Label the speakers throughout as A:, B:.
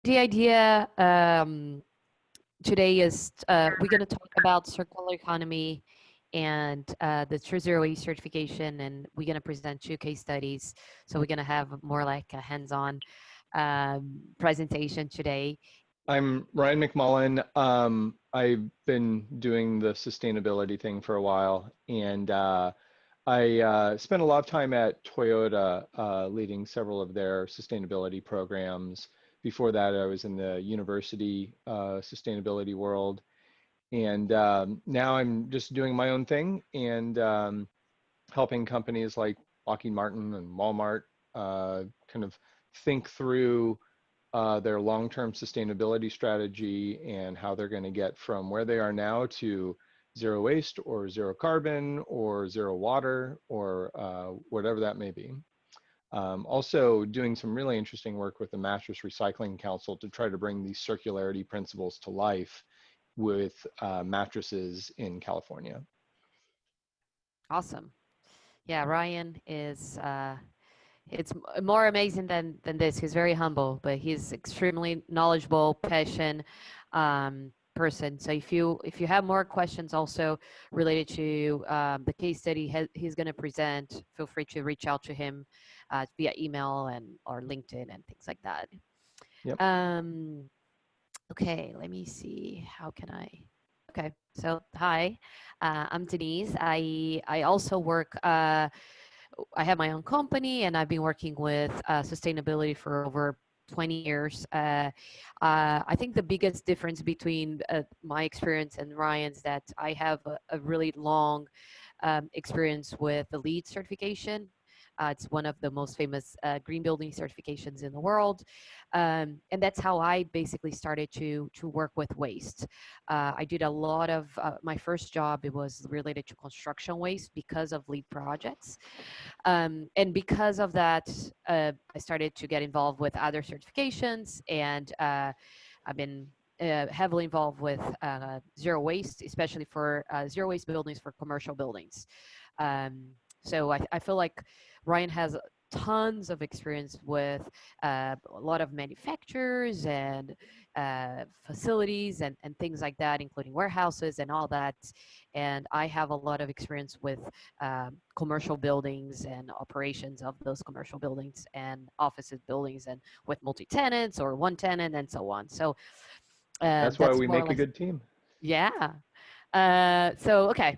A: The idea today is we're going to talk about circular economy and the True Zero Waste certification, and we're going to present two case studies. So we're going to have more like a hands-on presentation today.
B: I'm Ryan McMullan. I've been doing the sustainability thing for a while, and I spent a lot of time at Toyota leading several of their sustainability programs. Before that, I was in the university sustainability world, and now I'm just doing my own thing and helping companies like Lockheed Martin and Walmart kind of think through their long-term sustainability strategy and how they're going to get from where they are now to zero waste or zero carbon or zero water or whatever that may be. Also doing some really interesting work with the Mattress Recycling Council to try to bring these circularity principles to life with mattresses in California.
A: Awesome. Yeah, Ryan is it's more amazing than this. He's very humble, but he's extremely knowledgeable, passionate person. So if you have more questions also related to the case study he's going to present, feel free to reach out to him via email and or LinkedIn and things like that.
B: Yep.
A: Okay, let me see. How can I? Okay, so hi, I'm Denise. I also work. I have my own company, and I've been working with sustainability for over 20 years. I think the biggest difference between my experience and Ryan's that I have a really long experience with the LEED certification. It's one of the most famous green building certifications in the world, and that's how I basically started to work with waste. I did a lot of my first job. It was related to construction waste because of LEED projects, and because of that, I started to get involved with other certifications, and I've been heavily involved with zero waste, especially for zero waste buildings for commercial buildings. So I feel like Ryan has tons of experience with a lot of manufacturers and facilities and things like that, including warehouses and all that. And I have a lot of experience with commercial buildings and operations of those commercial buildings and offices buildings and with multi-tenants or one tenant and so on. So
B: That's why
A: that's
B: we
A: more or
B: make a
A: less,
B: good team.
A: yeah. So, okay.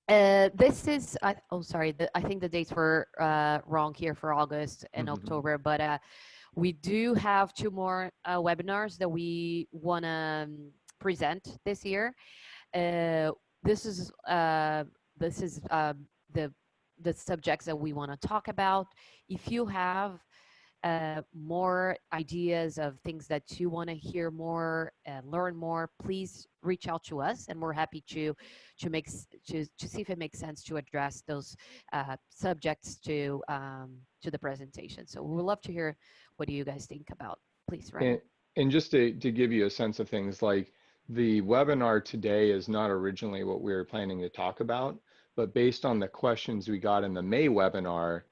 A: This is, oh, sorry, I think the dates were wrong here for August and October, but we do have two more webinars that we want to present this year. This is the subjects that we want to talk about. If you have more ideas of things that you want to hear more and learn more, please reach out to us, and we're happy to see if it makes sense to address those subjects to the presentation. So we would love to hear what do you guys think about. Please, Ryan.
B: And just to give you a sense of things, like the webinar today is not originally what we were planning to talk about, but based on the questions we got in the May webinar,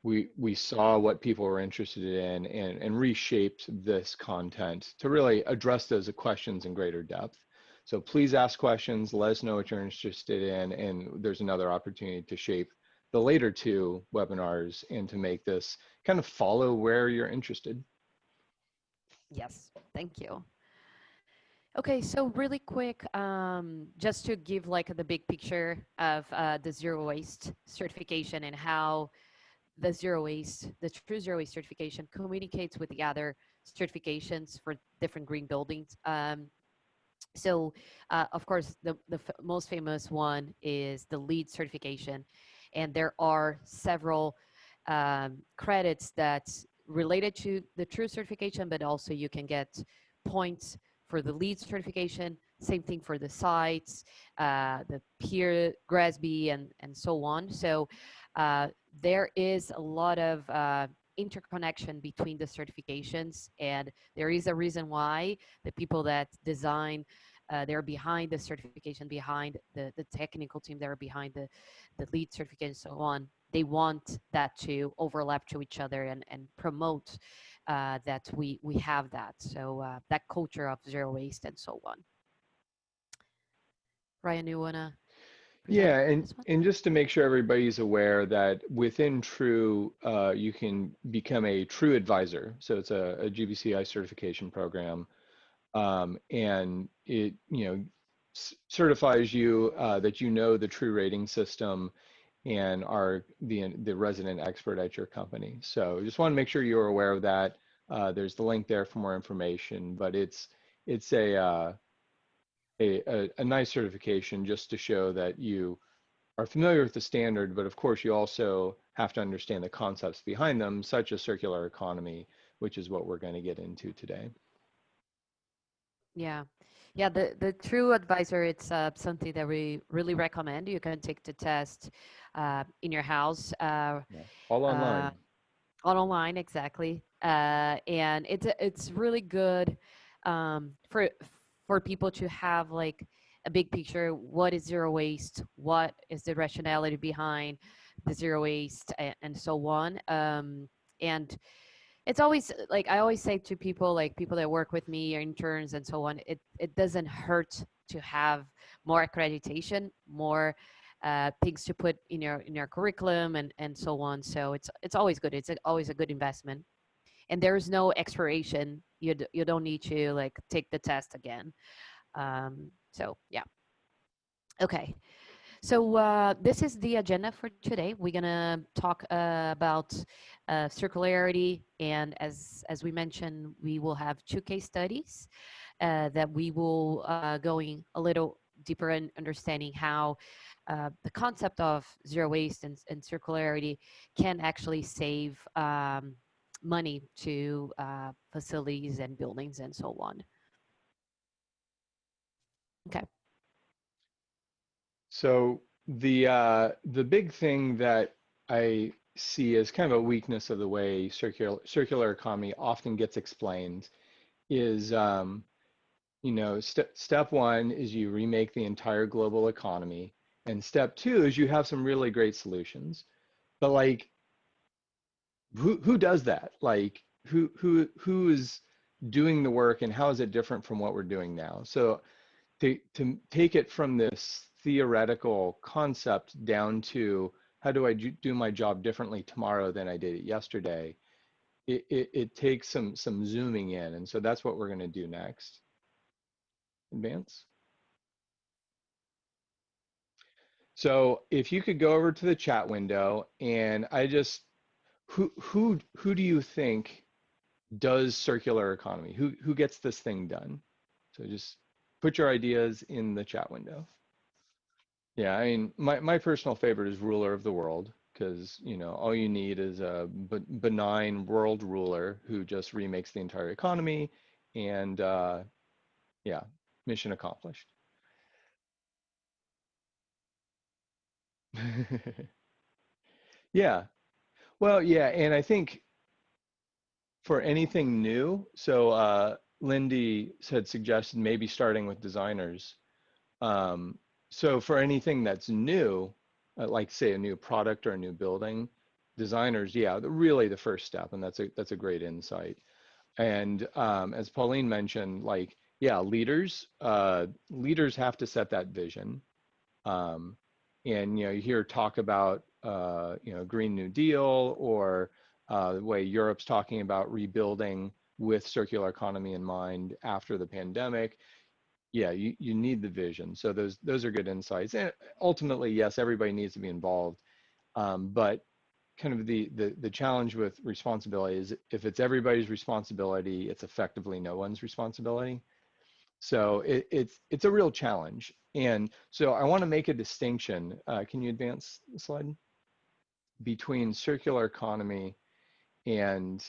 B: we saw what people were interested in and reshaped this content to really address those questions in greater depth. So please ask questions, let us know what you're interested in, and there's another opportunity to shape the later two webinars and to make this kind of follow where you're interested.
A: Yes, thank you. Okay, so really quick, just to give like the big picture of the zero waste certification and how the true zero waste certification communicates with the other certifications for different green buildings. So, of course, the most famous one is the LEED certification, and there are several credits that's related to the true certification, but also you can get points for the LEED certification. Same thing for the sites, the peer, GRASB, and so on. So there is a lot of interconnection between the certifications, and there is a reason why the people that design they're behind the certification, behind the technical team that are behind the LEED certification and so on. they want that to overlap to each other and promote that we have that. So that culture of zero waste and so on. Ryan, you wanna present
B: Yeah,
A: this one?
B: and just to make sure everybody's aware that within True, you can become a True advisor. So it's a GBCI certification program, and it certifies you that you know the True rating system and are the resident expert at your company. So just want to make sure you're aware of that. There's the link there for more information, but it's a nice certification just to show that you are familiar with the standard, but of course you also have to understand the concepts behind them, such as circular economy, which is what we're going to get into today.
A: Yeah. Yeah, the True Advisor, it's something that we really recommend. You can take the test in your house,
B: Yeah. All online.
A: online, exactly. And it's really good for people to have like a big picture. What is zero waste? What is the rationality behind the zero waste, and so on. And it's always like I always say to people, like people that work with me or interns and so on, it doesn't hurt to have more accreditation, more things to put in your curriculum and so on. So it's always good. It's always a good investment, and there is no expiration. You don't need to like take the test again. So yeah. Okay. So this is the agenda for today. We're gonna talk about circularity, and as we mentioned, we will have two case studies that we will going a little deeper in understanding how the concept of zero waste and circularity can actually save money to facilities and buildings and so on. Okay.
B: So the big thing that I see as kind of a weakness of the way circular economy often gets explained is step one is you remake the entire global economy, and step two is you have some really great solutions. But like, who does that? Like, who is doing the work, and how is it different from what we're doing now? So to take it from this theoretical concept down to how do I do my job differently tomorrow than I did it yesterday, it takes some zooming in, and so that's what we're going to do next. Advance. So if you could go over to the chat window, and I just who do you think does circular economy? Who gets this thing done? So just put your ideas in the chat window. Yeah, I mean, my personal favorite is ruler of the world, because all you need is a benign world ruler who just remakes the entire economy, and yeah, mission accomplished. Yeah, well, yeah, and I think for anything new, so Lindy had suggested maybe starting with designers. Um, so for anything that's new, like say a new product or a new building, designers, yeah, really the first step, and that's a great insight. And as Pauline mentioned, like yeah, leaders have to set that vision. Um, and you hear talk about Green New Deal, or the way Europe's talking about rebuilding with circular economy in mind after the pandemic. Yeah, you need the vision. So those are good insights. And ultimately, yes, everybody needs to be involved. But kind of the challenge with responsibility is if it's everybody's responsibility, it's effectively no one's responsibility. So it's a real challenge. And so I want to make a distinction. Can you advance the slide? Between circular economy and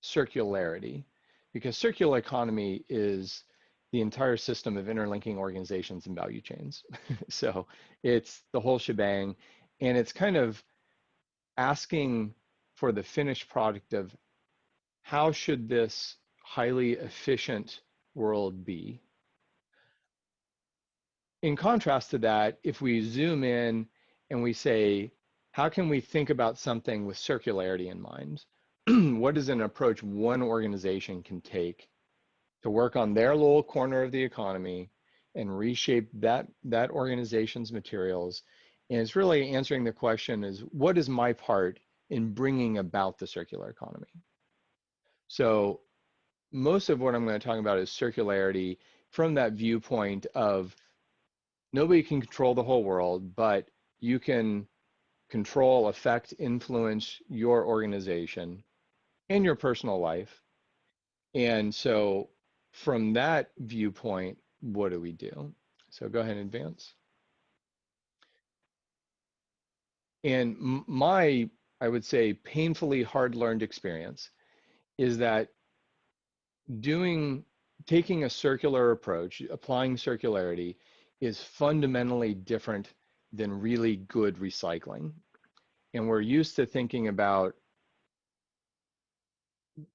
B: circularity, because circular economy is the entire system of interlinking organizations and value chains. So it's the whole shebang, and it's kind of asking for the finished product of how should this highly efficient world be. In contrast to that, if we zoom in and we say, how can we think about something with circularity in mind? What is an approach one organization can take to work on their little corner of the economy and reshape that organization's materials? And it's really answering the question is, what is my part in bringing about the circular economy? So most of what I'm going to talk about is circularity from that viewpoint of nobody can control the whole world, but you can control, affect, influence your organization and your personal life. And so from that viewpoint, what do we do? So go ahead and advance. And my, I would say, painfully hard learned experience is that taking a circular approach, applying circularity, is fundamentally different than really good recycling. And we're used to thinking about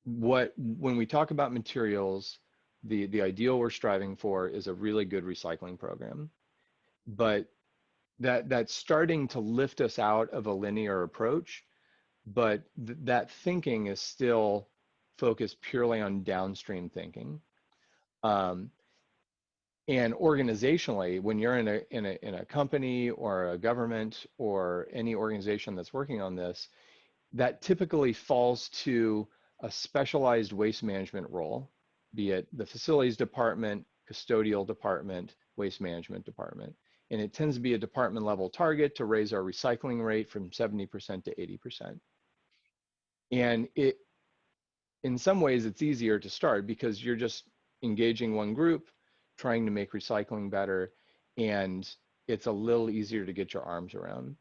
B: when we talk about materials, the ideal we're striving for is a really good recycling program. But that's starting to lift us out of a linear approach, but that thinking is still focused purely on downstream thinking. And organizationally, when you're in a company or a government or any organization that's working on this, that typically falls to a specialized waste management role, be it the facilities department, custodial department, waste management department. And it tends to be a department level target to raise our recycling rate from 70% to 80%. And in some ways, it's easier to start because you're just engaging one group, trying to make recycling better, and it's a little easier to get your arms around.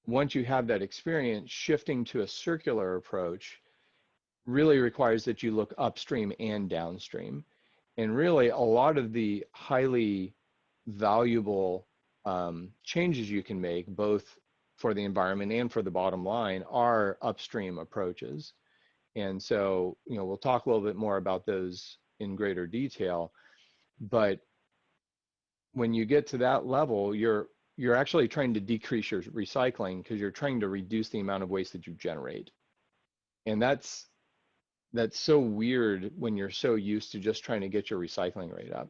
B: Once you have that experience, shifting to a circular approach really requires that you look upstream and downstream. And really, a lot of the highly valuable changes you can make, both for the environment and for the bottom line, are upstream approaches. And so, we'll talk a little bit more about those in greater detail. But when you get to that level, you're actually trying to decrease your recycling because you're trying to reduce the amount of waste that you generate. And that's so weird when you're so used to just trying to get your recycling rate up.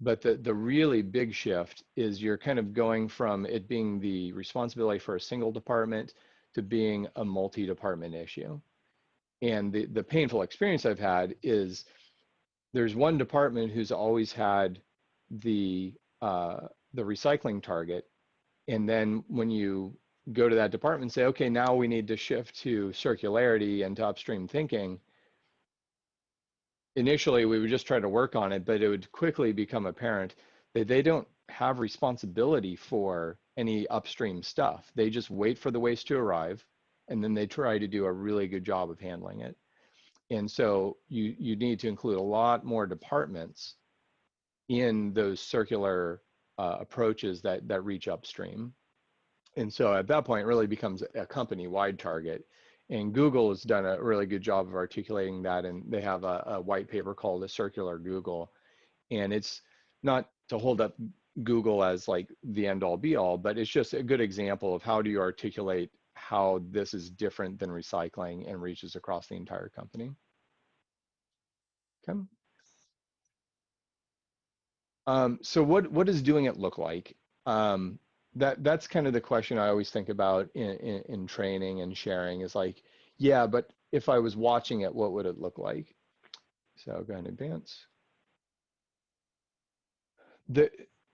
B: But the really big shift is you're kind of going from it being the responsibility for a single department to being a multi-department issue. And the painful experience I've had is there's one department who's always had the recycling target, and then when you go to that department and say, okay, now we need to shift to circularity and to upstream thinking, initially we would just try to work on it, but it would quickly become apparent that they don't have responsibility for any upstream stuff. They just wait for the waste to arrive, and then they try to do a really good job of handling it. And so you need to include a lot more departments in those circular approaches that reach upstream. And so at that point, it really becomes a company-wide target. And Google has done a really good job of articulating that, and they have a white paper called a Circular Google. And it's not to hold up Google as like the end-all be-all, but it's just a good example of how do you articulate how this is different than recycling and reaches across the entire company. Okay. So what does doing it look like? That's kind of the question I always think about in training and sharing is like, yeah, but if I was watching it, what would it look like? So go ahead and advance.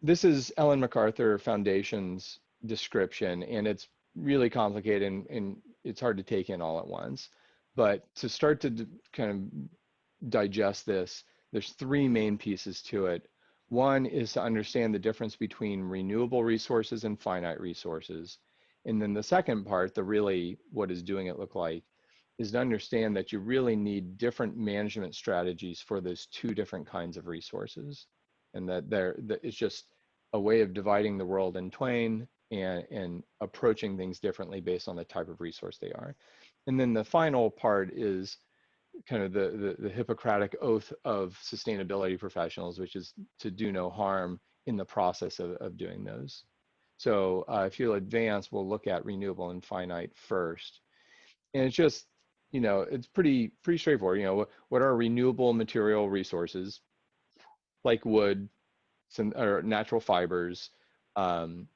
B: This is Ellen MacArthur Foundation's description, and it's really complicated and it's hard to take in all at once. But to start to kind of digest this, there's three main pieces to it. One is to understand the difference between renewable resources and finite resources. And then the second part, the really what does doing it look like, is to understand that you really need different management strategies for those two different kinds of resources. And that it's just a way of dividing the world in twain and approaching things differently based on the type of resource they are. And then the final part is kind of the Hippocratic oath of sustainability professionals, which is to do no harm in the process of doing those. So if you'll advance, we'll look at renewable and finite first. And it's just, it's pretty straightforward. What are renewable material resources like wood, some or natural fibers, um,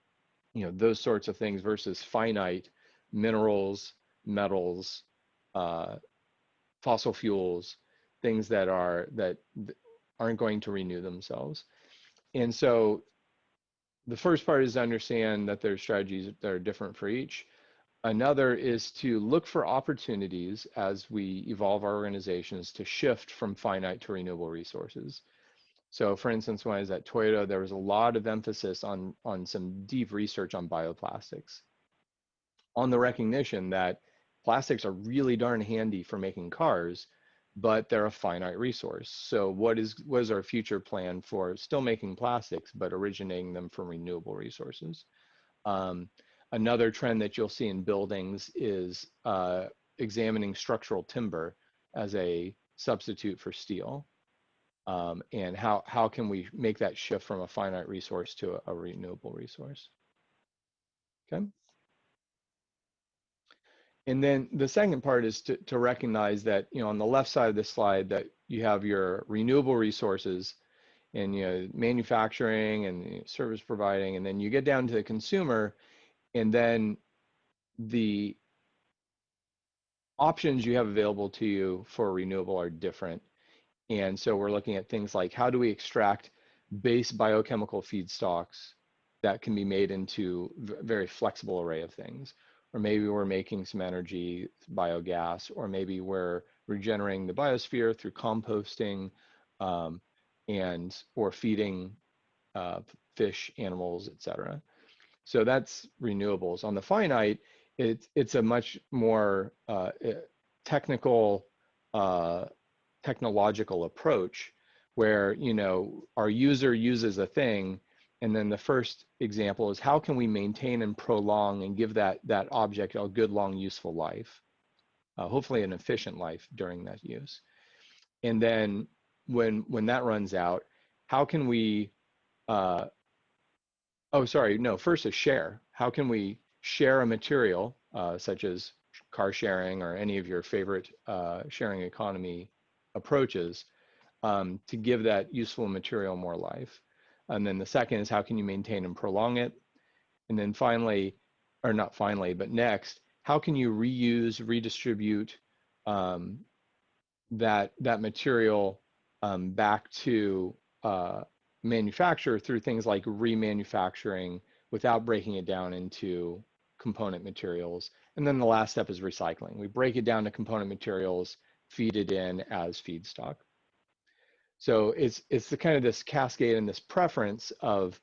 B: those sorts of things versus finite minerals, metals, uh, fossil fuels, things that aren't going to renew themselves. And so the first part is to understand that there's strategies that are different for each. Another is to look for opportunities as we evolve our organizations to shift from finite to renewable resources. So for instance, when I was at Toyota, there was a lot of emphasis on some deep research on bioplastics, on the recognition that plastics are really darn handy for making cars, but they're a finite resource. So what is our future plan for still making plastics, but originating them from renewable resources? Um, Another trend that you'll see in buildings is examining structural timber as a substitute for steel. And how can we make that shift from a finite resource to a renewable resource? Okay. And then the second part is to recognize that, on the left side of this slide, that you have your renewable resources and, manufacturing and service providing, and then you get down to the consumer, and then the options you have available to you for renewable are different. And so we're looking at things like, how do we extract base biochemical feedstocks that can be made into a very flexible array of things? Or maybe we're making some energy, biogas, or maybe we're regenerating the biosphere through composting, or feeding fish, animals, etc. So that's renewables. On the finite, it's a much more technical, uh, technological approach where, our user uses a thing, and then the first example is how can we maintain and prolong and give that object a good, long, useful life, hopefully an efficient life during that use. And then when that runs out, how can we oh, sorry, no, first a share. How can we share a material, such as car sharing or any of your favorite sharing economy approaches, to give that useful material more life? And then the second is how can you maintain and prolong it? And then finally, or not finally, but next, how can you reuse, redistribute um, that material back to manufacture through things like remanufacturing without breaking it down into component materials. And then the last step is recycling. We break it down to component materials, feed it in as feedstock. So it's the kind of this cascade and this preference of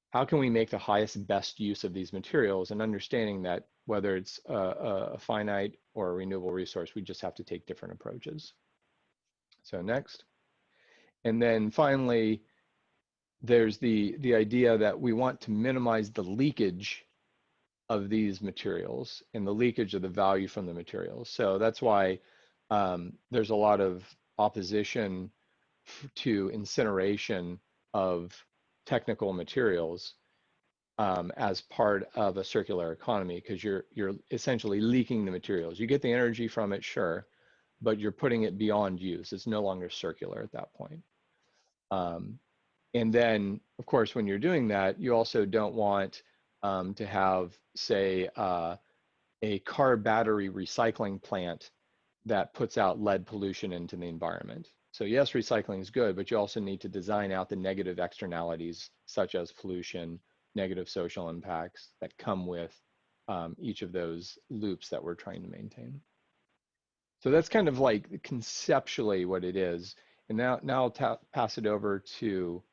B: how can we make the highest best use of these materials, and understanding that whether it's a finite or a renewable resource, we just have to take different approaches. So next. And then finally, there's the idea that we want to minimize the leakage of these materials and the leakage of the value from the materials. So that's why there's a lot of opposition to incineration of technical materials as part of a circular economy, because you're essentially leaking the materials. You get the energy from it, sure, but you're putting it beyond use. It's no longer circular at that point. And then, of course, when you're doing that, you also don't want to have, say, a car battery recycling plant that puts out lead pollution into the environment. So yes, recycling is good, but you also need to design out the negative externalities, such as pollution, negative social impacts that come with each of those loops that we're trying to maintain. So that's kind of like conceptually what it is. And now I'll pass it over to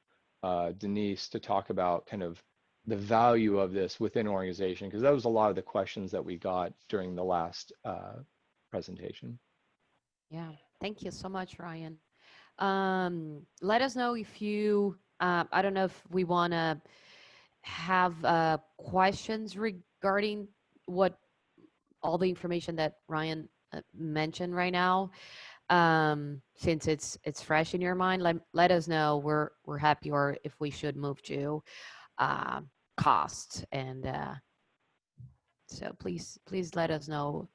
B: Denise to talk about kind of the value of this within organization, because that was a lot of the questions that we got during the last presentation.
A: Yeah, thank you so much, Ryan. Let us know if you, I don't know if we want to have questions regarding what all the information that Ryan mentioned right now. Since it's fresh in your mind, let us know. We're happy, or if we should move to cost. And so please let us know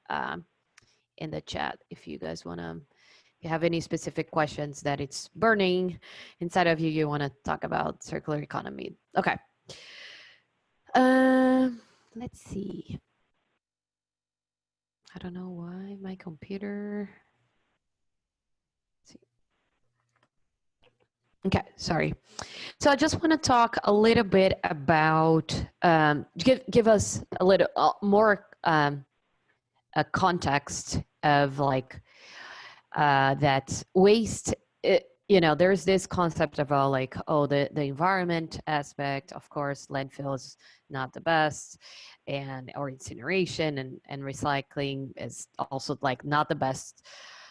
A: in the chat if you guys want to, if you have any specific questions that it's burning inside of you, you want to talk about circular economy. Okay. Let's see. I don't know why my computer. Let's see. Okay, sorry. So I just want to talk a little bit about give us a little more a context of like that waste. You know, there's this concept about like, oh, the environment aspect. Of course, landfill is not the best, and or incineration and recycling is also like not the best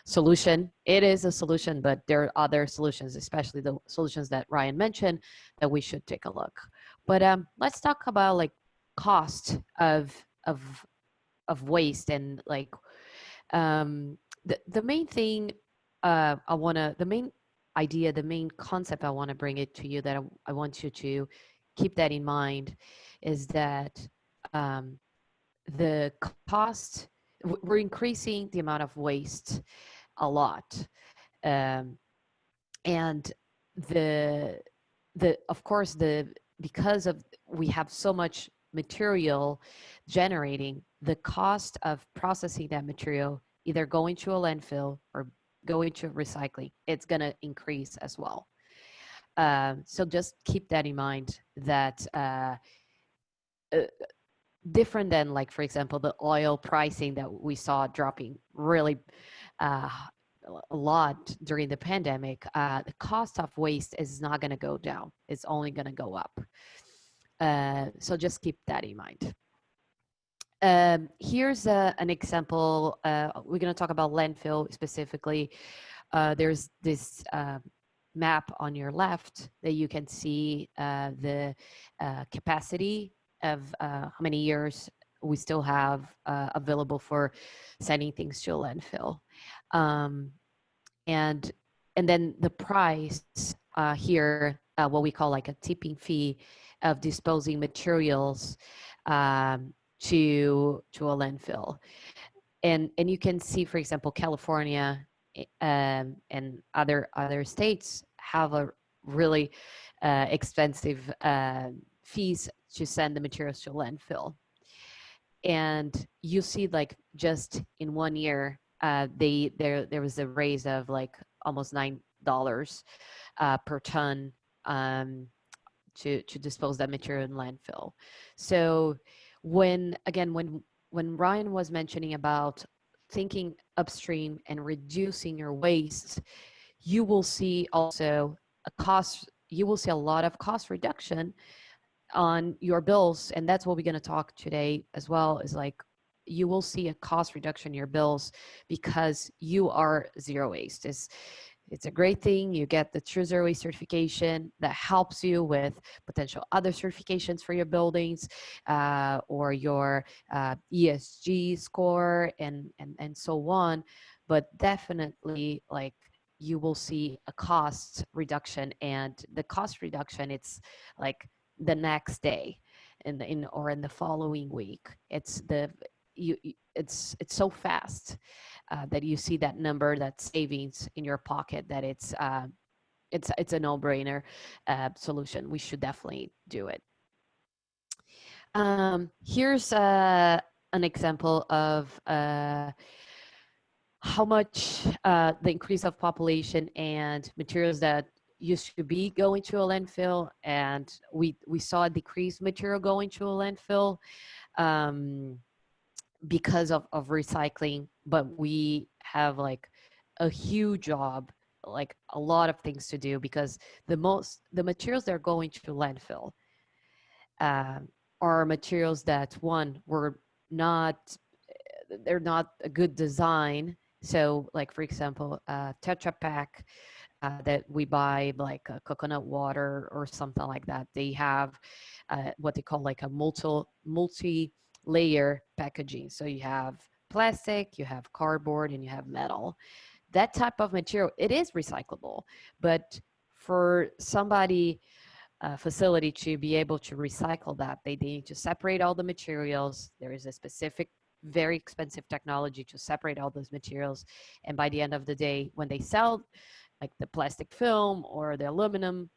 A: solution. It is a solution, but there are other solutions, especially the solutions that Ryan mentioned, that we should take a look. But let's talk about like cost of of waste and like the main thing the main idea, the main concept I want to bring it to you that I want you to keep that in mind is that um, the cost, we're increasing the amount of waste a lot. Um, and the of course the because of we have so much material generating, the cost of processing that material, either going to a landfill or going to recycling, it's going to increase as well. So just keep that in mind that uh, different than like, for example, the oil pricing that we saw dropping really uh, a lot during the pandemic, the cost of waste is not going to go down. It's only going to go up. So just keep that in mind. Here's an example. We're going to talk about landfill specifically. There's this map on your left that you can see the capacity of how many years we still have available for sending things to a landfill. Um, and then the price here, what we call like a tipping fee of disposing materials to a landfill. And you can see, for example, California and other states have a really expensive fees to send the materials to a landfill. And you see, like, just in 1 year, there was a raise of like almost $9 per ton to dispose that material in landfill. So when Ryan was mentioning about thinking upstream and reducing your waste, you will see also you will see a lot of cost reduction on your bills. And that's what we're going to talk today as well, is like you will see a cost reduction in your bills because you are zero waste. It's a great thing. You get the True Zero Waste certification that helps you with potential other certifications for your buildings or your ESG score and so on. But definitely, like, you will see a cost reduction, and the cost reduction, it's like the next day in the following week. It's it's so fast that you see that number, that savings in your pocket, that it's a no-brainer solution. We should definitely do it. Here's an example of how much the increase of population and materials that used to be going to a landfill, and we saw a decreased material going to a landfill because of recycling. But we have like a huge job, like a lot of things to do, because the materials that are going to landfill are materials that, one, were not, they're not a good design. So like, for example, Tetra Pak that we buy, like coconut water or something like that, they have what they call like a multi-layer packaging. So you have plastic, you have cardboard, and you have metal. That type of material, it is recyclable. But for somebody facility to be able to recycle that. They need to separate all the materials. There is a specific, very expensive technology to separate all those materials. And by the end of the day, when they sell like the plastic film or the aluminum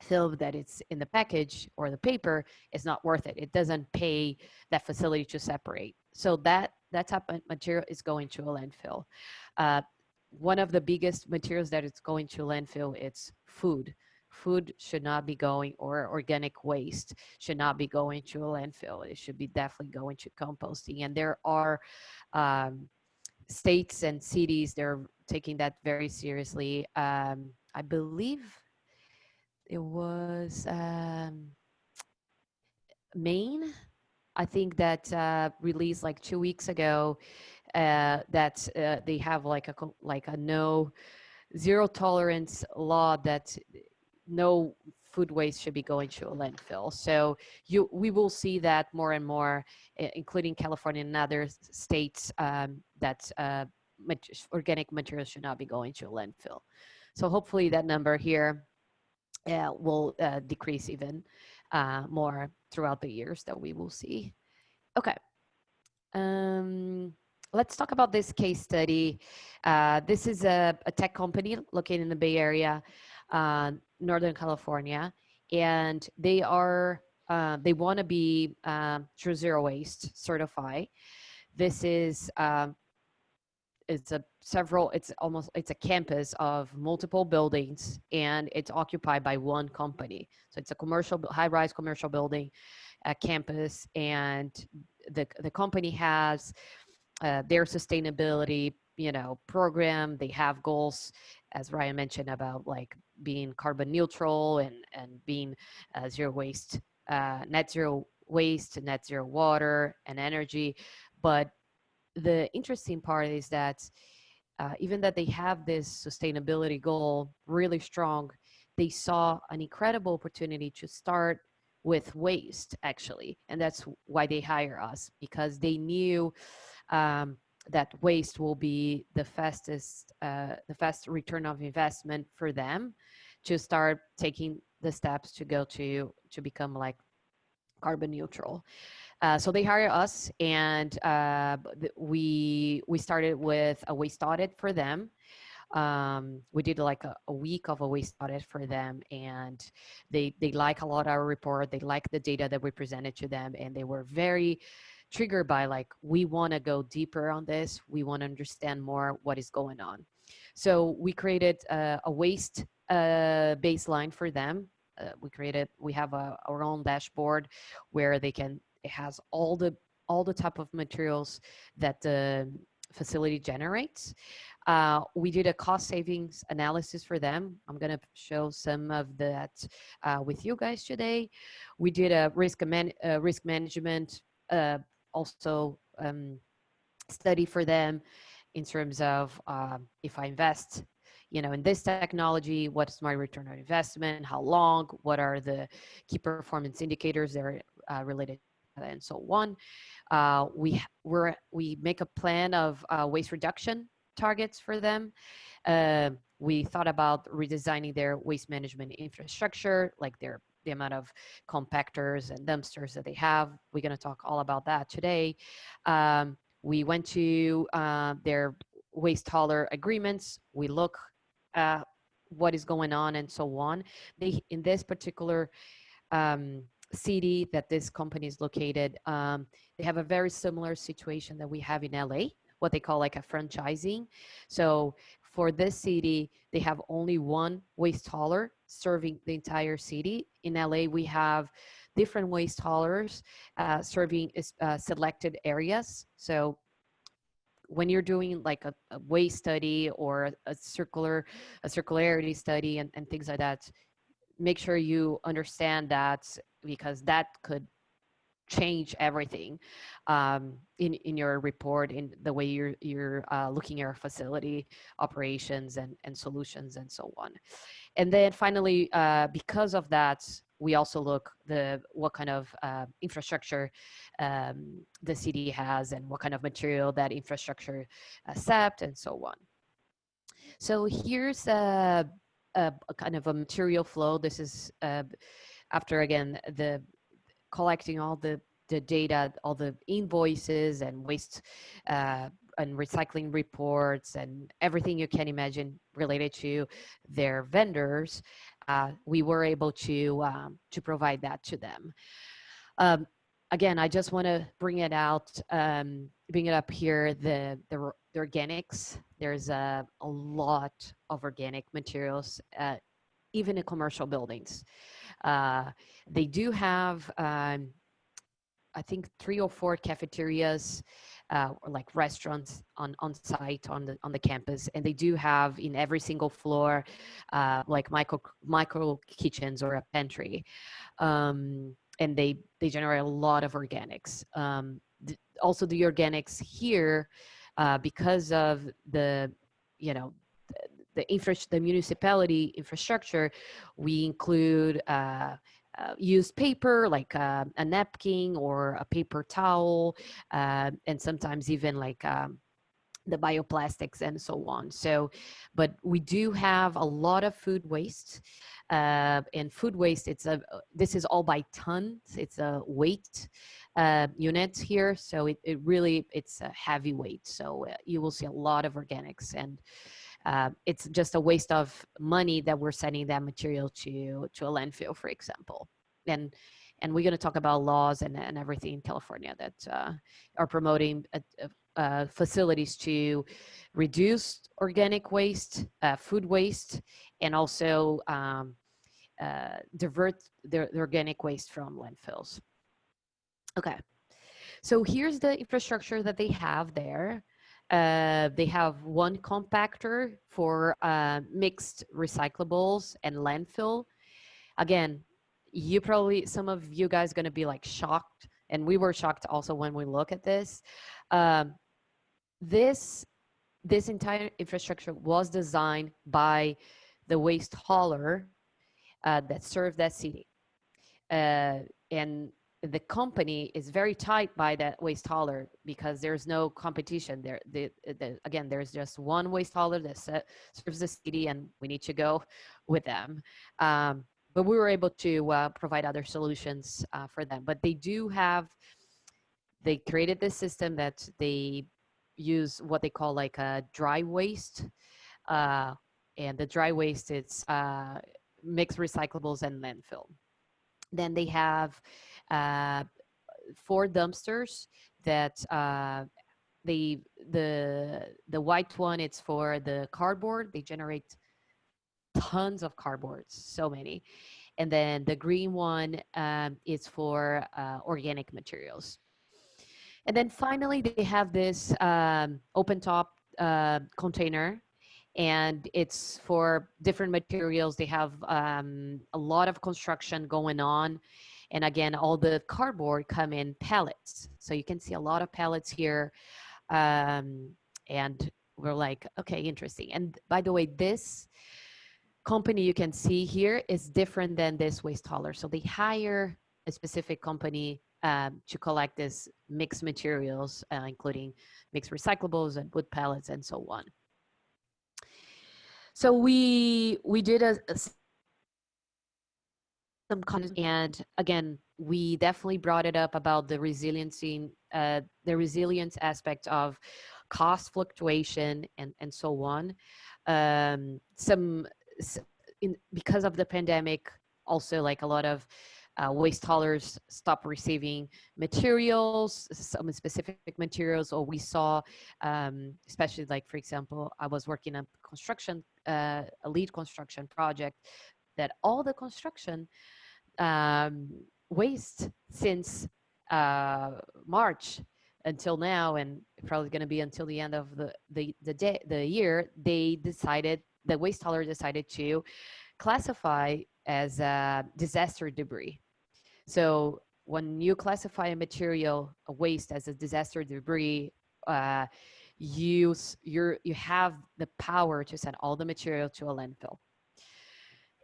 A: film that it's in the package or the paper, it's not worth it. It doesn't pay that facility to separate. So that type of material is going to a landfill. Uh, One of the biggest materials that it's going to landfill, it's food. Food should not be going, or organic waste should not be going to a landfill. It should be definitely going to composting. And there are um, states and cities, they're taking that very seriously. I believe it was Maine, I think, that released like 2 weeks ago that they have like a no zero tolerance law that no food waste should be going to a landfill. So we will see that more and more, including California and other states, that organic materials should not be going to a landfill. So hopefully that number here will decrease even more throughout the years that we will see. Okay. Um, let's talk about this case study. This is a tech company located in the Bay Area, Northern California, and they want to be True Zero Waste certified. This is it's a campus of multiple buildings, and it's occupied by one company. So it's a high-rise commercial building, a campus, and the company has their sustainability program. They have goals, as Ryan mentioned, about like being carbon neutral and being zero waste, net zero waste, net zero water and energy. But the interesting part is that even that they have this sustainability goal really strong, they saw an incredible opportunity to start with waste, actually. And that's why they hire us, because they knew that waste will be the fast return of investment for them to start taking the steps to go to become like carbon neutral. So they hire us, and we started with a waste audit for them. We did like a week of a waste audit for them, and they like a lot our report. They like the data that we presented to them, and they were very triggered by like, we want to go deeper on this. We want to understand more what is going on. So we created a waste baseline for them. We have our own dashboard where it has all the type of materials that the facility generates. We did a cost savings analysis for them. I'm going to show some of that with you guys today. We did a risk management also study for them in terms of if I invest in this technology, what's my return on investment, how long, what are the key performance indicators that are related to that, and so on. We make a plan of waste reduction targets for them. We thought about redesigning their waste management infrastructure, like the amount of compactors and dumpsters that they have. We're going to talk all about that today. We went to their waste hauler agreements. We look at what is going on and so on. In this particular city that this company is located, they have a very similar situation that we have in LA, what they call like a franchising. So for this city, they have only one waste hauler serving the entire city. In LA, we have different waste haulers serving selected areas. So when you're doing like a waste study or a circularity study and things like that, make sure you understand that, because that could change everything in your report, in the way you're looking at your facility operations and solutions and so on. And then finally, because of that, we also look what kind of infrastructure the city has, and what kind of material that infrastructure accept, and so on. So here's a kind of a material flow. This is after, again, the collecting all the data, all the invoices and waste and recycling reports and everything you can imagine related to their vendors. We were able to provide that to them. Um, Again, I just want to bring it out, bring it up here. The organics. There's a lot of organic materials, even in commercial buildings. Uh, they do have, I think, 3 or 4 cafeterias, or like restaurants on site on the campus, and they do have in every single floor, like micro kitchens or a pantry, and they generate a lot of organics. Also, the organics here, because of the, you know, the municipality infrastructure, we include used paper, like a napkin or a paper towel, and sometimes even like the bioplastics and so on. So, but we do have a lot of food waste, and food waste. This is all by tons. It's a weight unit here, so it really, it's a heavy weight. So you will see a lot of organics, and it's just a waste of money that we're sending that material to a landfill, for example. And we're going to talk about laws and everything in California that are promoting facilities to reduce organic waste, food waste, and also divert the organic waste from landfills. Okay, so here's the infrastructure that they have there. They have one compactor for mixed recyclables and landfill. Again, some of you guys going to be like shocked, and we were shocked also when we look at this. Um, this this entire infrastructure was designed by the waste hauler that served that city, and the company is very tight by that waste hauler because there's no competition there. Again, there's just one waste hauler that serves the city, and we need to go with them. But we were able to provide other solutions for them. But they created this system that they use what they call like a dry waste. Uh, and the dry waste, it's mixed recyclables and landfill. Then they have 4 dumpsters that the white one, it's for the cardboard. They generate tons of cardboard, so many. And then the green one is for organic materials. And then finally, they have this open top container, and it's for different materials. They have a lot of construction going on. And again, all the cardboard come in pallets. So you can see a lot of pallets here. And we're like, okay, interesting. And by the way, this company you can see here is different than this waste hauler. So they hire a specific company to collect this mixed materials, including mixed recyclables and wood pellets and so on. So we did some comments, and again, we definitely brought it up about the resiliency, the resilience aspect of cost fluctuation and so on. Because of the pandemic, also like a lot of waste haulers stopped receiving materials, some specific materials, or we saw, especially like, for example, I was working on construction, a lead construction project, that all the construction waste since March until now, and probably going to be until the end of the year, the waste hauler decided to classify as disaster debris. So when you classify a material, a waste, as a disaster debris, you have the power to send all the material to a landfill.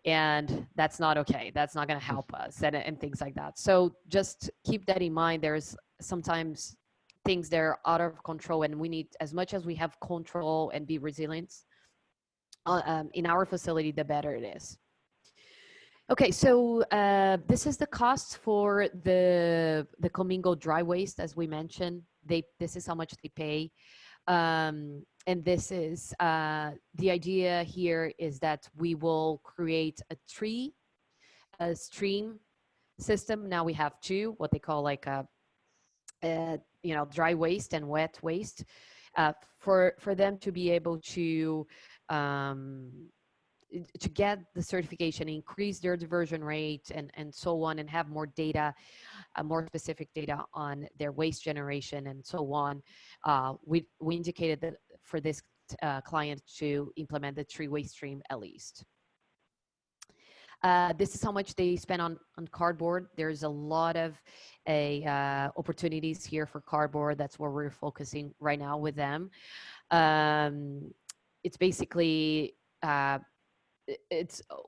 A: And that's not okay. That's not going to help us, and things like that. So just keep that in mind. There's sometimes things that are out of control, and we need, as much as we have control and be resilient, in our facility, the better it is. Okay, so this is the cost for the commingled dry waste, as we mentioned. This is how much they pay, and this is the idea here is that we will create a stream system. Now we have two, what they call like dry waste and wet waste, for them to be able um, to get the certification, increase their diversion rate, and so on, and have more data, more specific data on their waste generation and so on. We indicated that for this client to implement the tree waste stream at least. This is how much they spend on cardboard. There's a lot of opportunities here for cardboard. That's where we're focusing right now with them. It's basically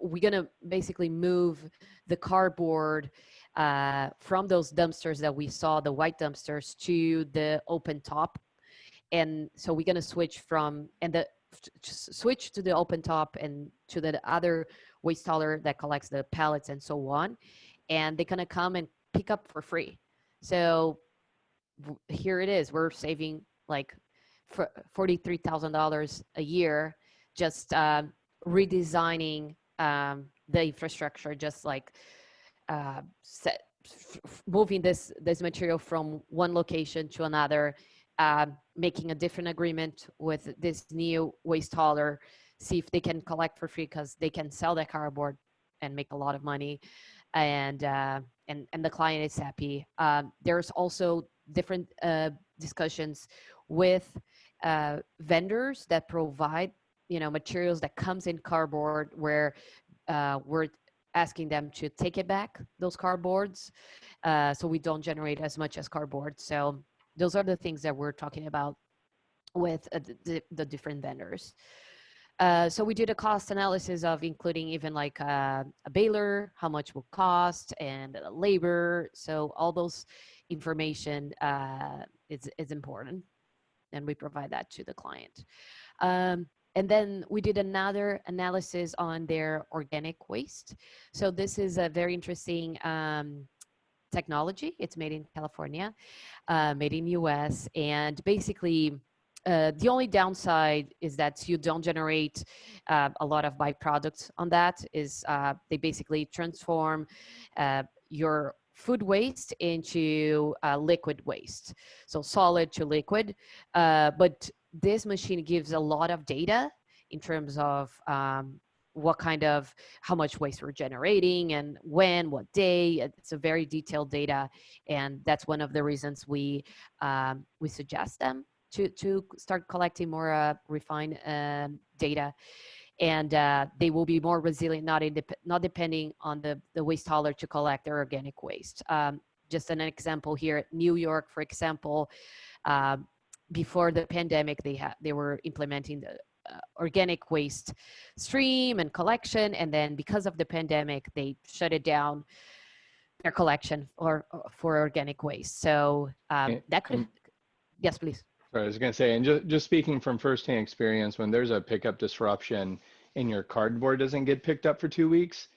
A: we're gonna basically move the cardboard from those dumpsters that we saw, the white dumpsters, to the open top. And so we're gonna switch switch to the open top and to the other waste hauler that collects the pallets and so on. And they're gonna come and pick up for free. So here it is. We're saving like $43,000 a year just redesigning the infrastructure, just like moving this material from one location to another, making a different agreement with this new waste hauler, see if they can collect for free because they can sell that cardboard and make a lot of money, and the client is happy. There's also different discussions with vendors that provide materials that comes in cardboard, where we're asking them to take it back, those cardboards, so we don't generate as much as cardboard. So those are the things that we're talking about with the different vendors. So we did a cost analysis of including even like a baler, how much will cost, and labor. So all those information is important, and we provide that to the client. And then we did another analysis on their organic waste. So this is a very interesting technology. It's made in California, made in US, and basically the only downside is that you don't generate a lot of byproducts on that. They basically transform your food waste into liquid waste, so solid to liquid. But this machine gives a lot of data in terms of how much waste we're generating and when, what day. It's a very detailed data, and that's one of the reasons we suggest them to start collecting more refined data, and they will be more resilient, not depending on the waste hauler to collect their organic waste. Just an example here, New York, for example, before the pandemic, they were implementing the organic waste stream and collection, and then because of the pandemic, they shut it down, their collection for organic waste. So that could, yes, please.
B: Sorry, I was going to say, and just speaking from firsthand experience, when there's a pickup disruption and your cardboard doesn't get picked up for 2 weeks,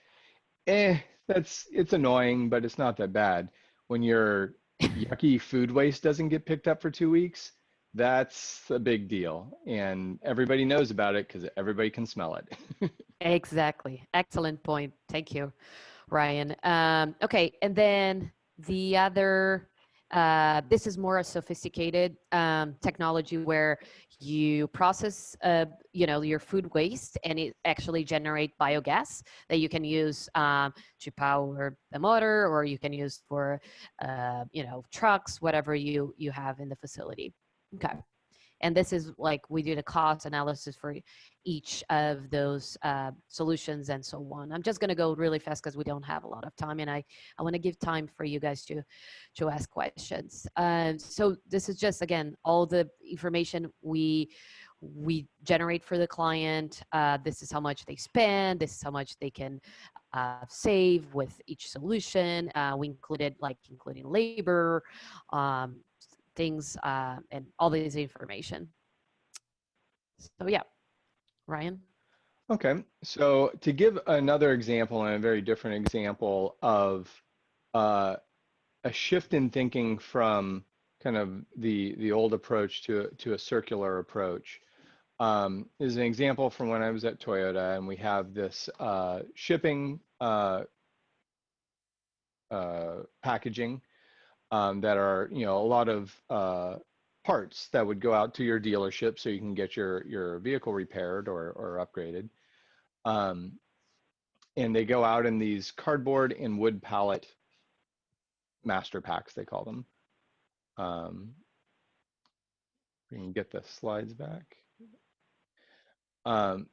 B: it's annoying, but it's not that bad. When your yucky food waste doesn't get picked up for 2 weeks, that's a big deal, and everybody knows about it because everybody can smell it.
A: Exactly. Excellent point. Thank you, Ryan. Okay, and then the other, this is more a sophisticated technology where you process, your food waste, and it actually generate biogas that you can use to power the motor, or you can use for, trucks, whatever you have in the facility. Okay. And this is like, we did a cost analysis for each of those solutions and so on. I'm just going to go really fast because we don't have a lot of time, and I want to give time for you guys to ask questions. So this is just, again, all the information we generate for the client. This is how much they spend. This is how much they can save with each solution. We including labor, things, and all this information. So yeah, Ryan.
B: Okay, so to give another example and a very different example of uh, a shift in thinking from kind of the old approach to a circular approach, is an example from when I was at Toyota, and we have this shipping packaging that are, you know, a lot of parts that would go out to your dealership so you can get your vehicle repaired or upgraded. Um, and they go out in these cardboard and wood pallet master packs, they call them. We can get the slides back. Um,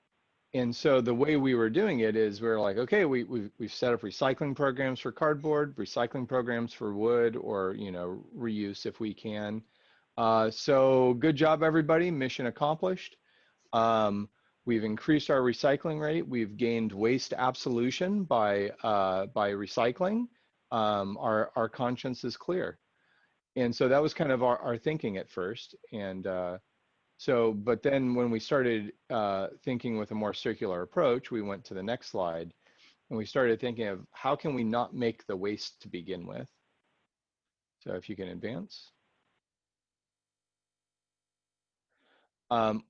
B: and so the way we were doing it is we're like, okay, we've set up recycling programs for cardboard, recycling programs for wood, or, you know, reuse if we can. So good job, everybody. Mission accomplished. We've increased our recycling rate. We've gained waste absolution by recycling. Our conscience is clear. And so that was kind of our thinking at first. And so, but then when we started thinking with a more circular approach, we went to the next slide and we started thinking of how can we not make the waste to begin with. So if you can advance. Um,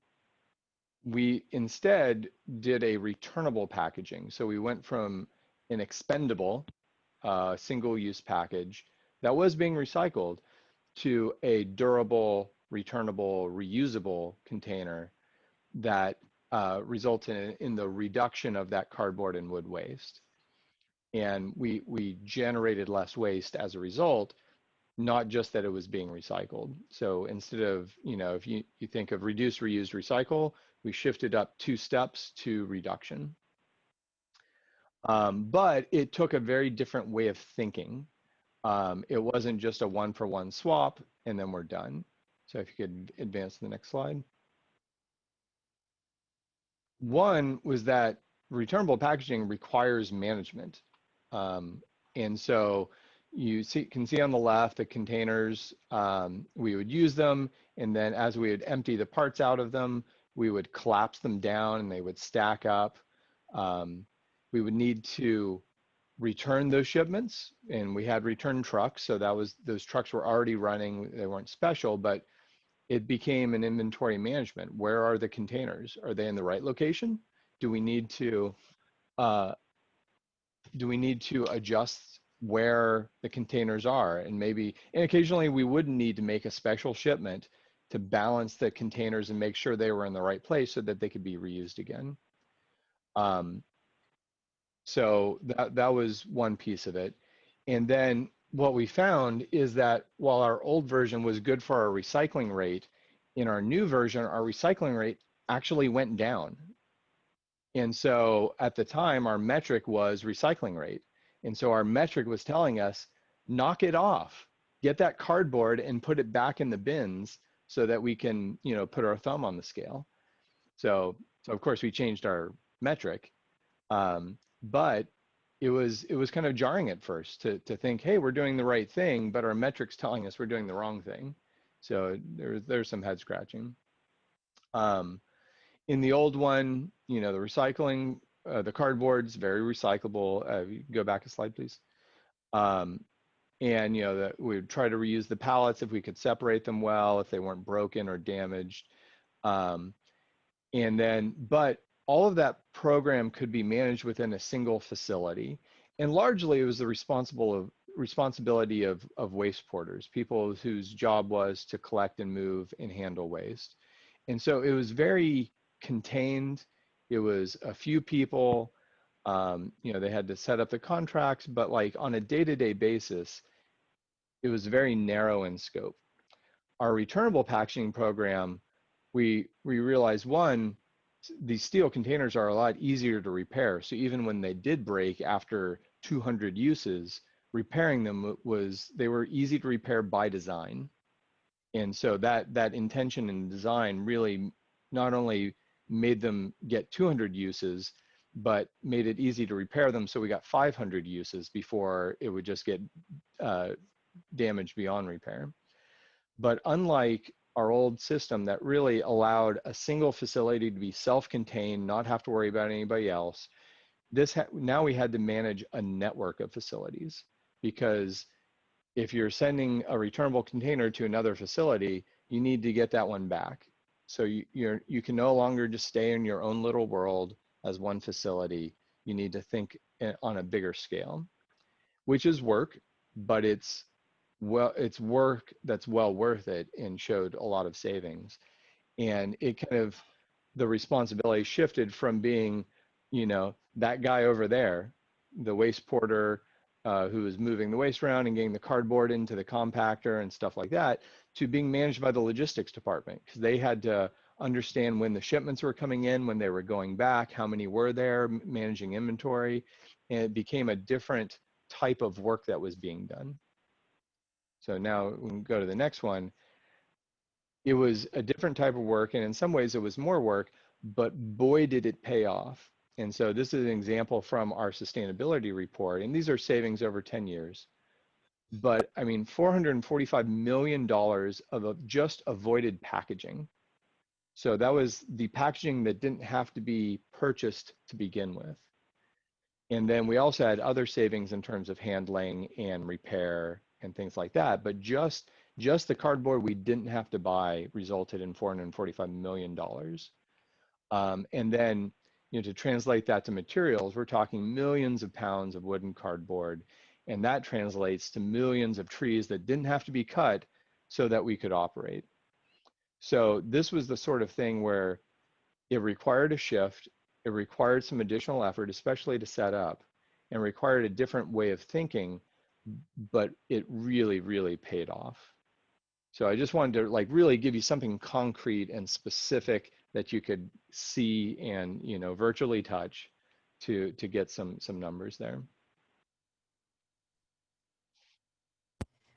B: we instead did a returnable packaging. So we went from an expendable single-use package that was being recycled to a durable, returnable, reusable container that resulted in the reduction of that cardboard and wood waste. And we generated less waste as a result, not just that it was being recycled. So instead of, you know, if you think of reduce, reuse, recycle, we shifted up 2 steps to reduction. But it took a very different way of thinking. It wasn't just a one-for-one swap and then we're done. So if you could advance to the next slide. One was that returnable packaging requires management. And so you can see on the left the containers, we would use them, and then as we would empty the parts out of them, we would collapse them down and they would stack up. We would need to return those shipments, and we had return trucks, so those trucks were already running, they weren't special, but it became an inventory management. Where are the containers? Are they in the right location? Do we need to uh, adjust where the containers are? And occasionally we would need to make a special shipment to balance the containers and make sure they were in the right place so that they could be reused again. So that was one piece of it. And then what we found is that while our old version was good for our recycling rate, in our new version, our recycling rate actually went down. And so at the time, our metric was recycling rate. And so our metric was telling us, knock it off, get that cardboard and put it back in the bins so that we can, you know, put our thumb on the scale. So of course we changed our metric, but it was kind of jarring at first to think, hey, we're doing the right thing, but our metrics telling us we're doing the wrong thing. So there's some head scratching. In the old one, you know, the recycling, the cardboard's very recyclable. Go back a slide, please. And you know that we would try to reuse the pallets if we could separate them well, if they weren't broken or damaged. But all of that program could be managed within a single facility. And largely it was the responsibility of waste porters, people whose job was to collect and move and handle waste. And so it was very contained. It was a few people, you know, they had to set up the contracts, but like on a day-to-day basis, it was very narrow in scope. Our returnable packaging program, we realized, one, these steel containers are a lot easier to repair. So even when they did break after 200 uses, repairing them they were easy to repair by design. And so that intention and design really not only made them get 200 uses, but made it easy to repair them. So we got 500 uses before it would just get damaged beyond repair. But unlike our old system that really allowed a single facility to be self-contained, not have to worry about anybody else. Now we had to manage a network of facilities, because if you're sending a returnable container to another facility, you need to get that one back. So you can no longer just stay in your own little world as one facility. You need to think on a bigger scale, which is work, but it's work that's well worth it and showed a lot of savings. And it kind of, the responsibility shifted from being, that guy over there, the waste porter, who was moving the waste around and getting the cardboard into the compactor and stuff like that, to being managed by the logistics department, because they had to understand when the shipments were coming in, when they were going back, how many were there, managing inventory, and it became a different type of work that was being done. So now we can go to the next one. It was a different type of work, and in some ways it was more work, but boy, did it pay off. And so this is an example from our sustainability report, and these are savings over 10 years. But I mean, $445 million of just avoided packaging. So that was the packaging that didn't have to be purchased to begin with. And then we also had other savings in terms of handling and repair and things like that. But just the cardboard we didn't have to buy resulted in $445 million. And then, to translate that to materials, we're talking millions of pounds of wooden cardboard. And that translates to millions of trees that didn't have to be cut so that we could operate. So this was the sort of thing where it required a shift. It required some additional effort, especially to set up, and required a different way of thinking, but it really, really paid off. So I just wanted to really give you something concrete and specific that you could see and virtually touch to get some numbers there.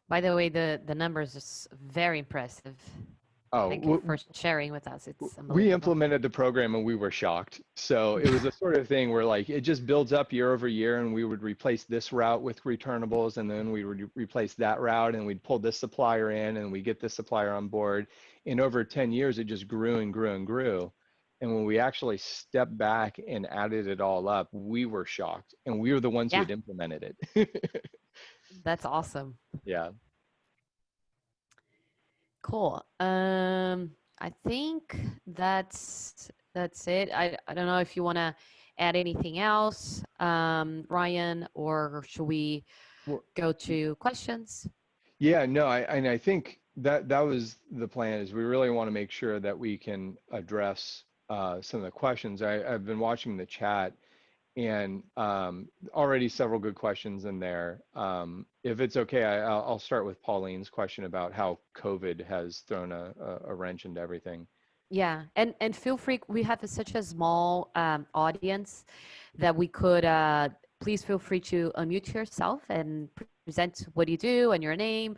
A: By the way, the numbers is very impressive. Thank you for sharing with us. It's unbelievable.
B: We implemented the program and we were shocked. So it was a sort of thing where it just builds up year over year, and we would replace this route with returnables, and then we would replace that route, and we'd pull this supplier in, and we get this supplier on board. And over 10 years, it just grew and grew and grew. And when we actually stepped back and added it all up, we were shocked, and we were the ones who had implemented it.
A: That's awesome.
B: Yeah.
A: Cool. I think that's it. I don't know if you want to add anything else, Ryan, or should we go to questions?
B: Yeah, no, I think that was the plan, is we really want to make sure that we can address some of the questions. I've been watching the chat, and already several good questions in there. If it's okay, I'll start with Pauline's question about how COVID has thrown a wrench into everything.
A: Yeah, and feel free. We have such a small audience that we could please feel free to unmute yourself and present what you do and your name.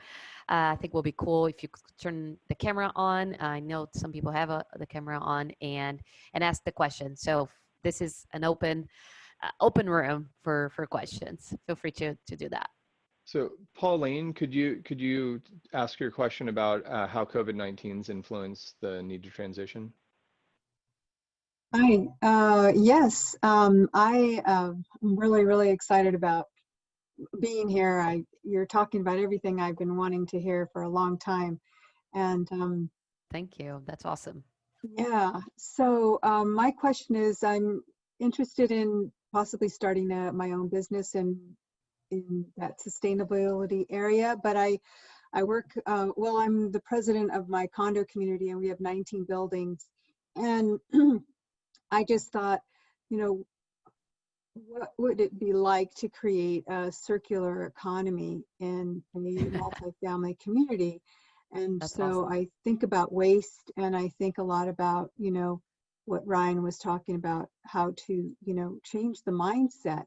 A: I think it will be cool if you could turn the camera on. I know some people have the camera on, and ask the question. So this is an open room for questions. Feel free to do that.
B: So Pauline, could you ask your question about how COVID-19's influenced the need to transition?
C: Hi, yes, I am really excited about being here. You're talking about everything I've been wanting to hear for a long time. And
A: thank you, that's awesome.
C: Yeah, so my question is, I'm interested in possibly starting my own business in that sustainability area, but I work, well, I'm the president of my condo community, and we have 19 buildings. And I just thought, what would it be like to create a circular economy in a multifamily community? And
A: That's
C: so
A: awesome.
C: I think about waste, and I think a lot about, what Ryan was talking about, how to, change the mindset.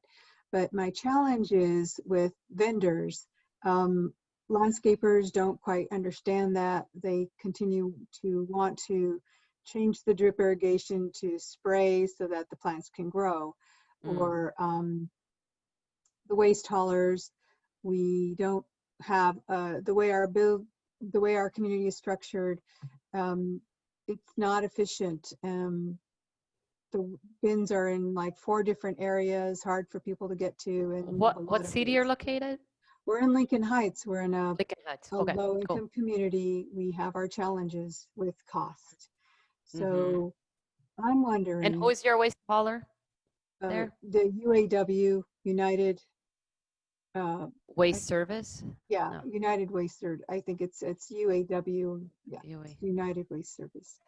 C: But my challenge is with vendors. Landscapers don't quite understand that. They continue to want to change the drip irrigation to spray so that the plants can grow. Or the waste haulers, we don't have the way our community is structured. it's not efficient. The bins are in like 4 different areas, hard for people to get to, and we have a lot
A: What
C: of
A: city
C: waste.
A: you're located?
C: We're in Lincoln Heights. We're in a
A: Lincoln Heights.
C: a
A: Okay,
C: low
A: cool.
C: income community. We have our challenges with cost.
A: Mhm.
C: So I'm
A: And
C: wondering,
A: who is your waste hauler there?
C: the UAW, United,
A: Waste Service?
C: yeah,
A: No,
C: United Waste Service. I think it's UAW, yeah,
A: UA.
C: United Waste Service.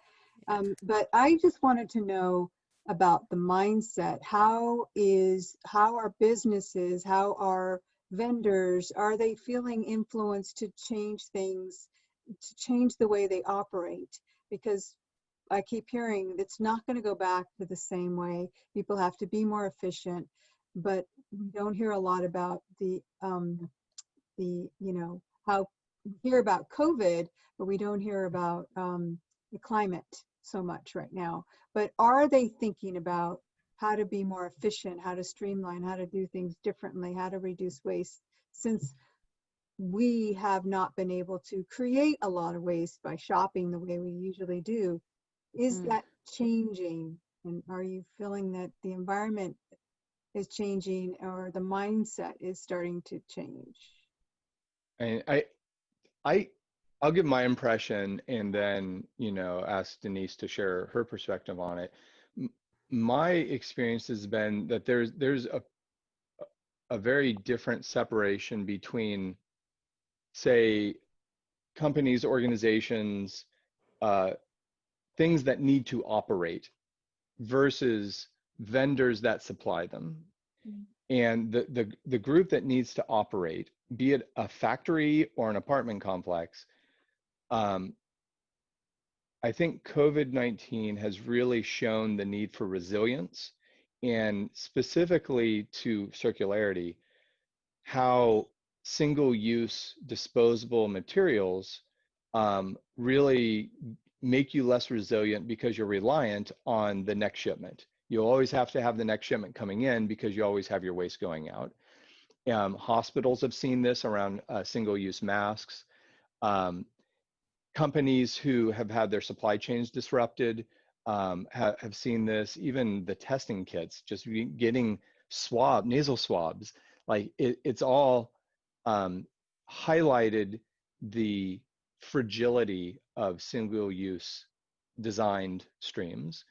A: Yeah.
C: But I just wanted to know about the mindset. How are businesses, how are vendors, are they feeling influenced to change things, to change the way they operate? Because I keep hearing it's not going to go back to the same way. People have to be more efficient, but we don't hear a lot about how we hear about COVID, but we don't hear about the climate so much right now. But are they thinking about how to be more efficient, how to streamline, how to do things differently, how to reduce waste, since we have not been able to create a lot of waste by shopping the way we usually do? Is that changing? And are you feeling that the environment is changing, or the mindset is starting to change?
B: And I'll give my impression and then, ask Denise to share her perspective on it. My experience has been that there's a very different separation between, say, companies, organizations, things that need to operate versus vendors that supply them. And the group that needs to operate, be it a factory or an apartment complex, I think COVID-19 has really shown the need for resilience, and specifically to circularity, how single-use disposable materials really make you less resilient because you're reliant on the next shipment. You'll always have to have the next shipment coming in because you always have your waste going out. Hospitals have seen this around single-use masks. Companies who have had their supply chains disrupted have seen this. Even the testing kits, just getting nasal swabs, like it's all highlighted the fragility of single-use designed streams.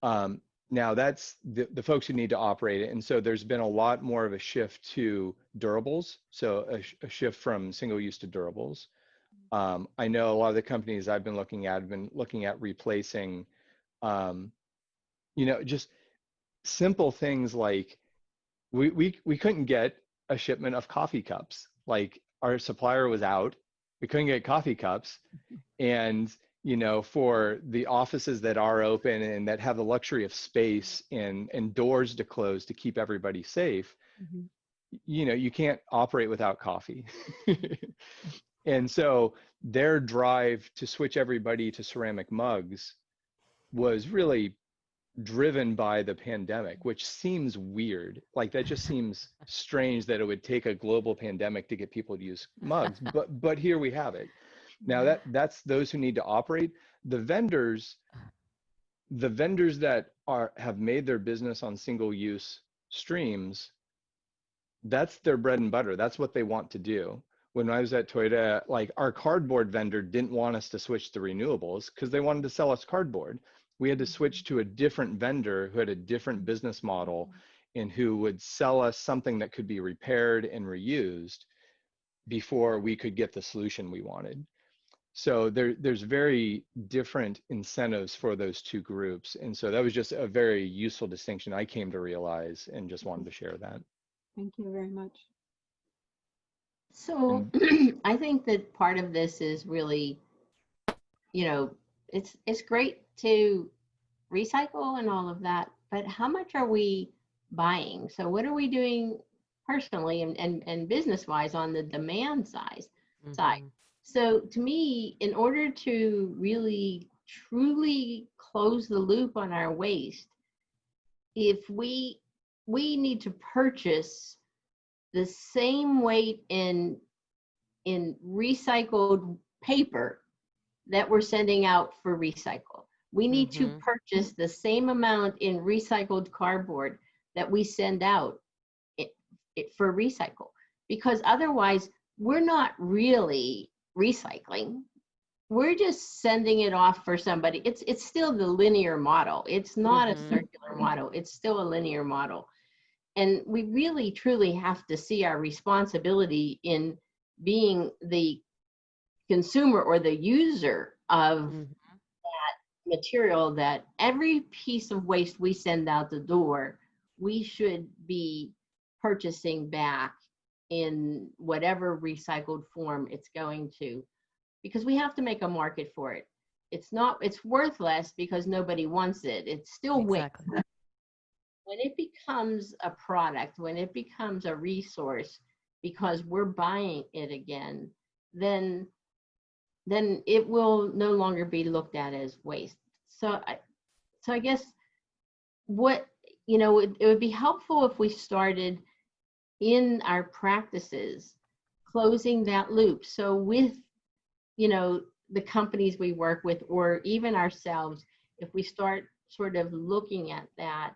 B: Now that's the folks who need to operate it. And so there's been a lot more of a shift to durables. So a shift from single-use to durables. I know a lot of the companies I've been looking at have been looking at replacing, just simple things like we couldn't get a shipment of coffee cups. Like our supplier was out, we couldn't get coffee cups. And, for the offices that are open and that have the luxury of space and doors to close to keep everybody safe, you can't operate without coffee. And so their drive to switch everybody to ceramic mugs was really driven by the pandemic, which seems weird. Like that just seems strange that it would take a global pandemic to get people to use mugs, but here we have it. Now that's those who need to operate. The vendors that have made their business on single-use streams, that's their bread and butter. That's what they want to do. When I was at Toyota, like our cardboard vendor didn't want us to switch to renewables because they wanted to sell us cardboard. We had to switch to a different vendor who had a different business model and who would sell us something that could be repaired and reused before we could get the solution we wanted. So there's very different incentives for those two groups. And so that was just a very useful distinction I came to realize and just wanted to share that.
C: Thank you very much.
D: So I think that part of this is really, it's great to recycle and all of that, but how much are we buying? So what are we doing personally and business-wise on the demand side? So to me, in order to really truly close the loop on our waste, if we need to purchase the same weight in recycled paper that we're sending out for recycle. We need to
A: Mm-hmm.
D: purchase the same amount in recycled cardboard that we send out for recycle, because otherwise we're not really recycling. We're just sending it off for somebody. It's still the linear model. It's not a
A: Mm-hmm.
D: circular model. It's still a linear model. And we really truly have to see our responsibility in being the consumer or the user of
A: Mm-hmm.
D: material, that every piece of waste we send out the door, we should be purchasing back in whatever recycled form it's going to, because we have to make a market for it. It's worth less because nobody wants it. It's still waste.
A: Exactly.
D: When it becomes a product, when it becomes a resource because we're buying it again, then it will no longer be looked at as waste. So I guess what, it would be helpful if we started in our practices closing that loop. So with, the companies we work with, or even ourselves, if we start sort of looking at that,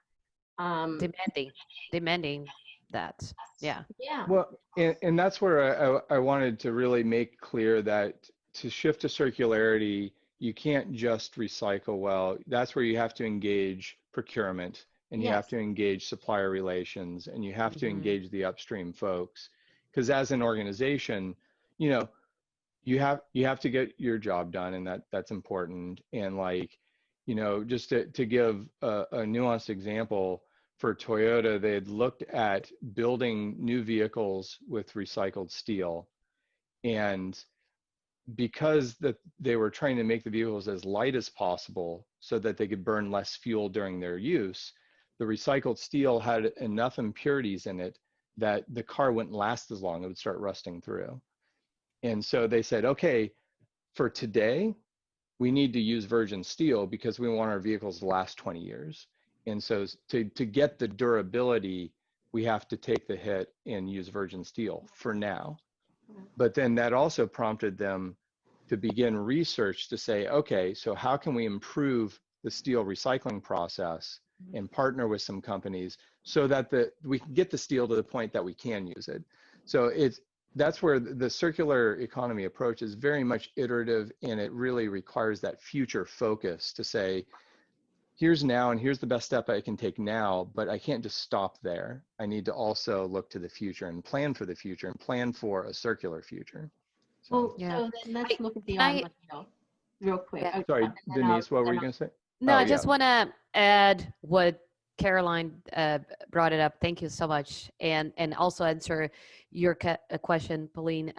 A: Demanding that. Yeah.
D: yeah,
B: Well, and that's where I wanted to really make clear that to shift to circularity, you can't just recycle well. That's where you have to engage procurement, and you have
D: yes,
B: to engage supplier relations, and you have to
A: Mm-hmm.
B: engage the upstream folks. Because as an organization, you know, you have to get your job done, and that's important. And like, just to give a nuanced example, for Toyota, they had looked at building new vehicles with recycled steel, and because they were trying to make the vehicles as light as possible so that they could burn less fuel during their use, the recycled steel had enough impurities in it that the car wouldn't last as long. It would start rusting through. And so they said, okay, for today, we need to use virgin steel because we want our vehicles to last 20 years. And so to get the durability, we have to take the hit and use virgin steel for now. But then that also prompted them to begin research to say, okay, so how can we improve the steel recycling process and partner with some companies so that we can get the steel to the point that we can use it. So that's where the circular economy approach is very much iterative, and it really requires that future focus to say, here's now and here's the best step I can take now, but I can't just stop there. I need to also look to the future and plan for the future and plan for a circular future. So,
D: well,
A: Yeah.
D: so then let's look at the
A: Can I,
D: automobile real quick.
A: yeah.
B: sorry,
D: And
B: Denise, what were you going to say?
A: No,
B: Oh,
A: I
B: yeah.
A: just want to add what Caroline brought it up. Thank you so much. And also answer your question, Pauline.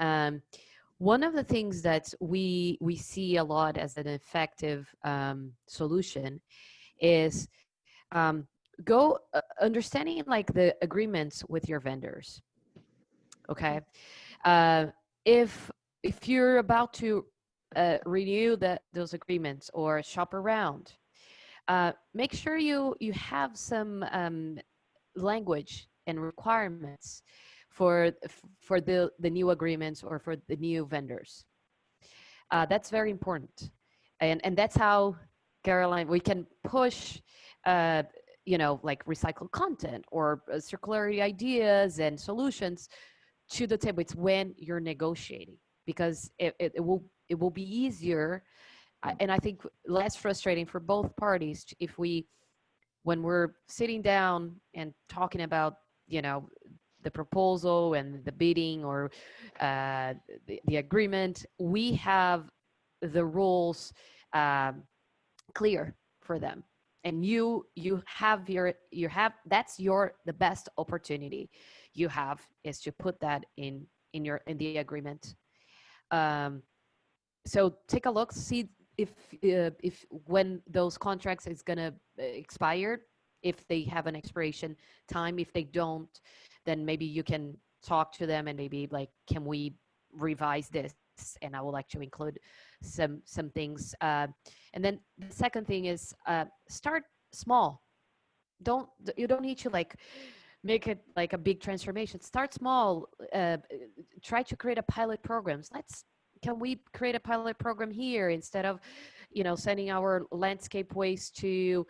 A: One of the things that we see a lot as an effective solution is go understanding like the agreements with your vendors. Okay, uh, if you're about to renew those agreements or shop around, make sure you have some language and requirements for the new agreements or for the new vendors. That's very important, and that's how, Caroline, we can push like recycled content or circularity ideas and solutions to the table. It's when you're negotiating, because it will be easier, and I think less frustrating for both parties if when we're sitting down and talking about the proposal and the bidding or the agreement, we have the rules clear for them, and you have that's the best opportunity you have, is to put that in the agreement. So take a look, see if when those contracts is gonna expire, if they have an expiration time. If they don't, then maybe you can talk to them and maybe like, can we revise this, and I would like to include some things. And then the second thing is, start small. You don't need to like make it like a big transformation. Start small. Try to create a pilot programs. can we create a pilot program here instead of, sending our landscape waste to,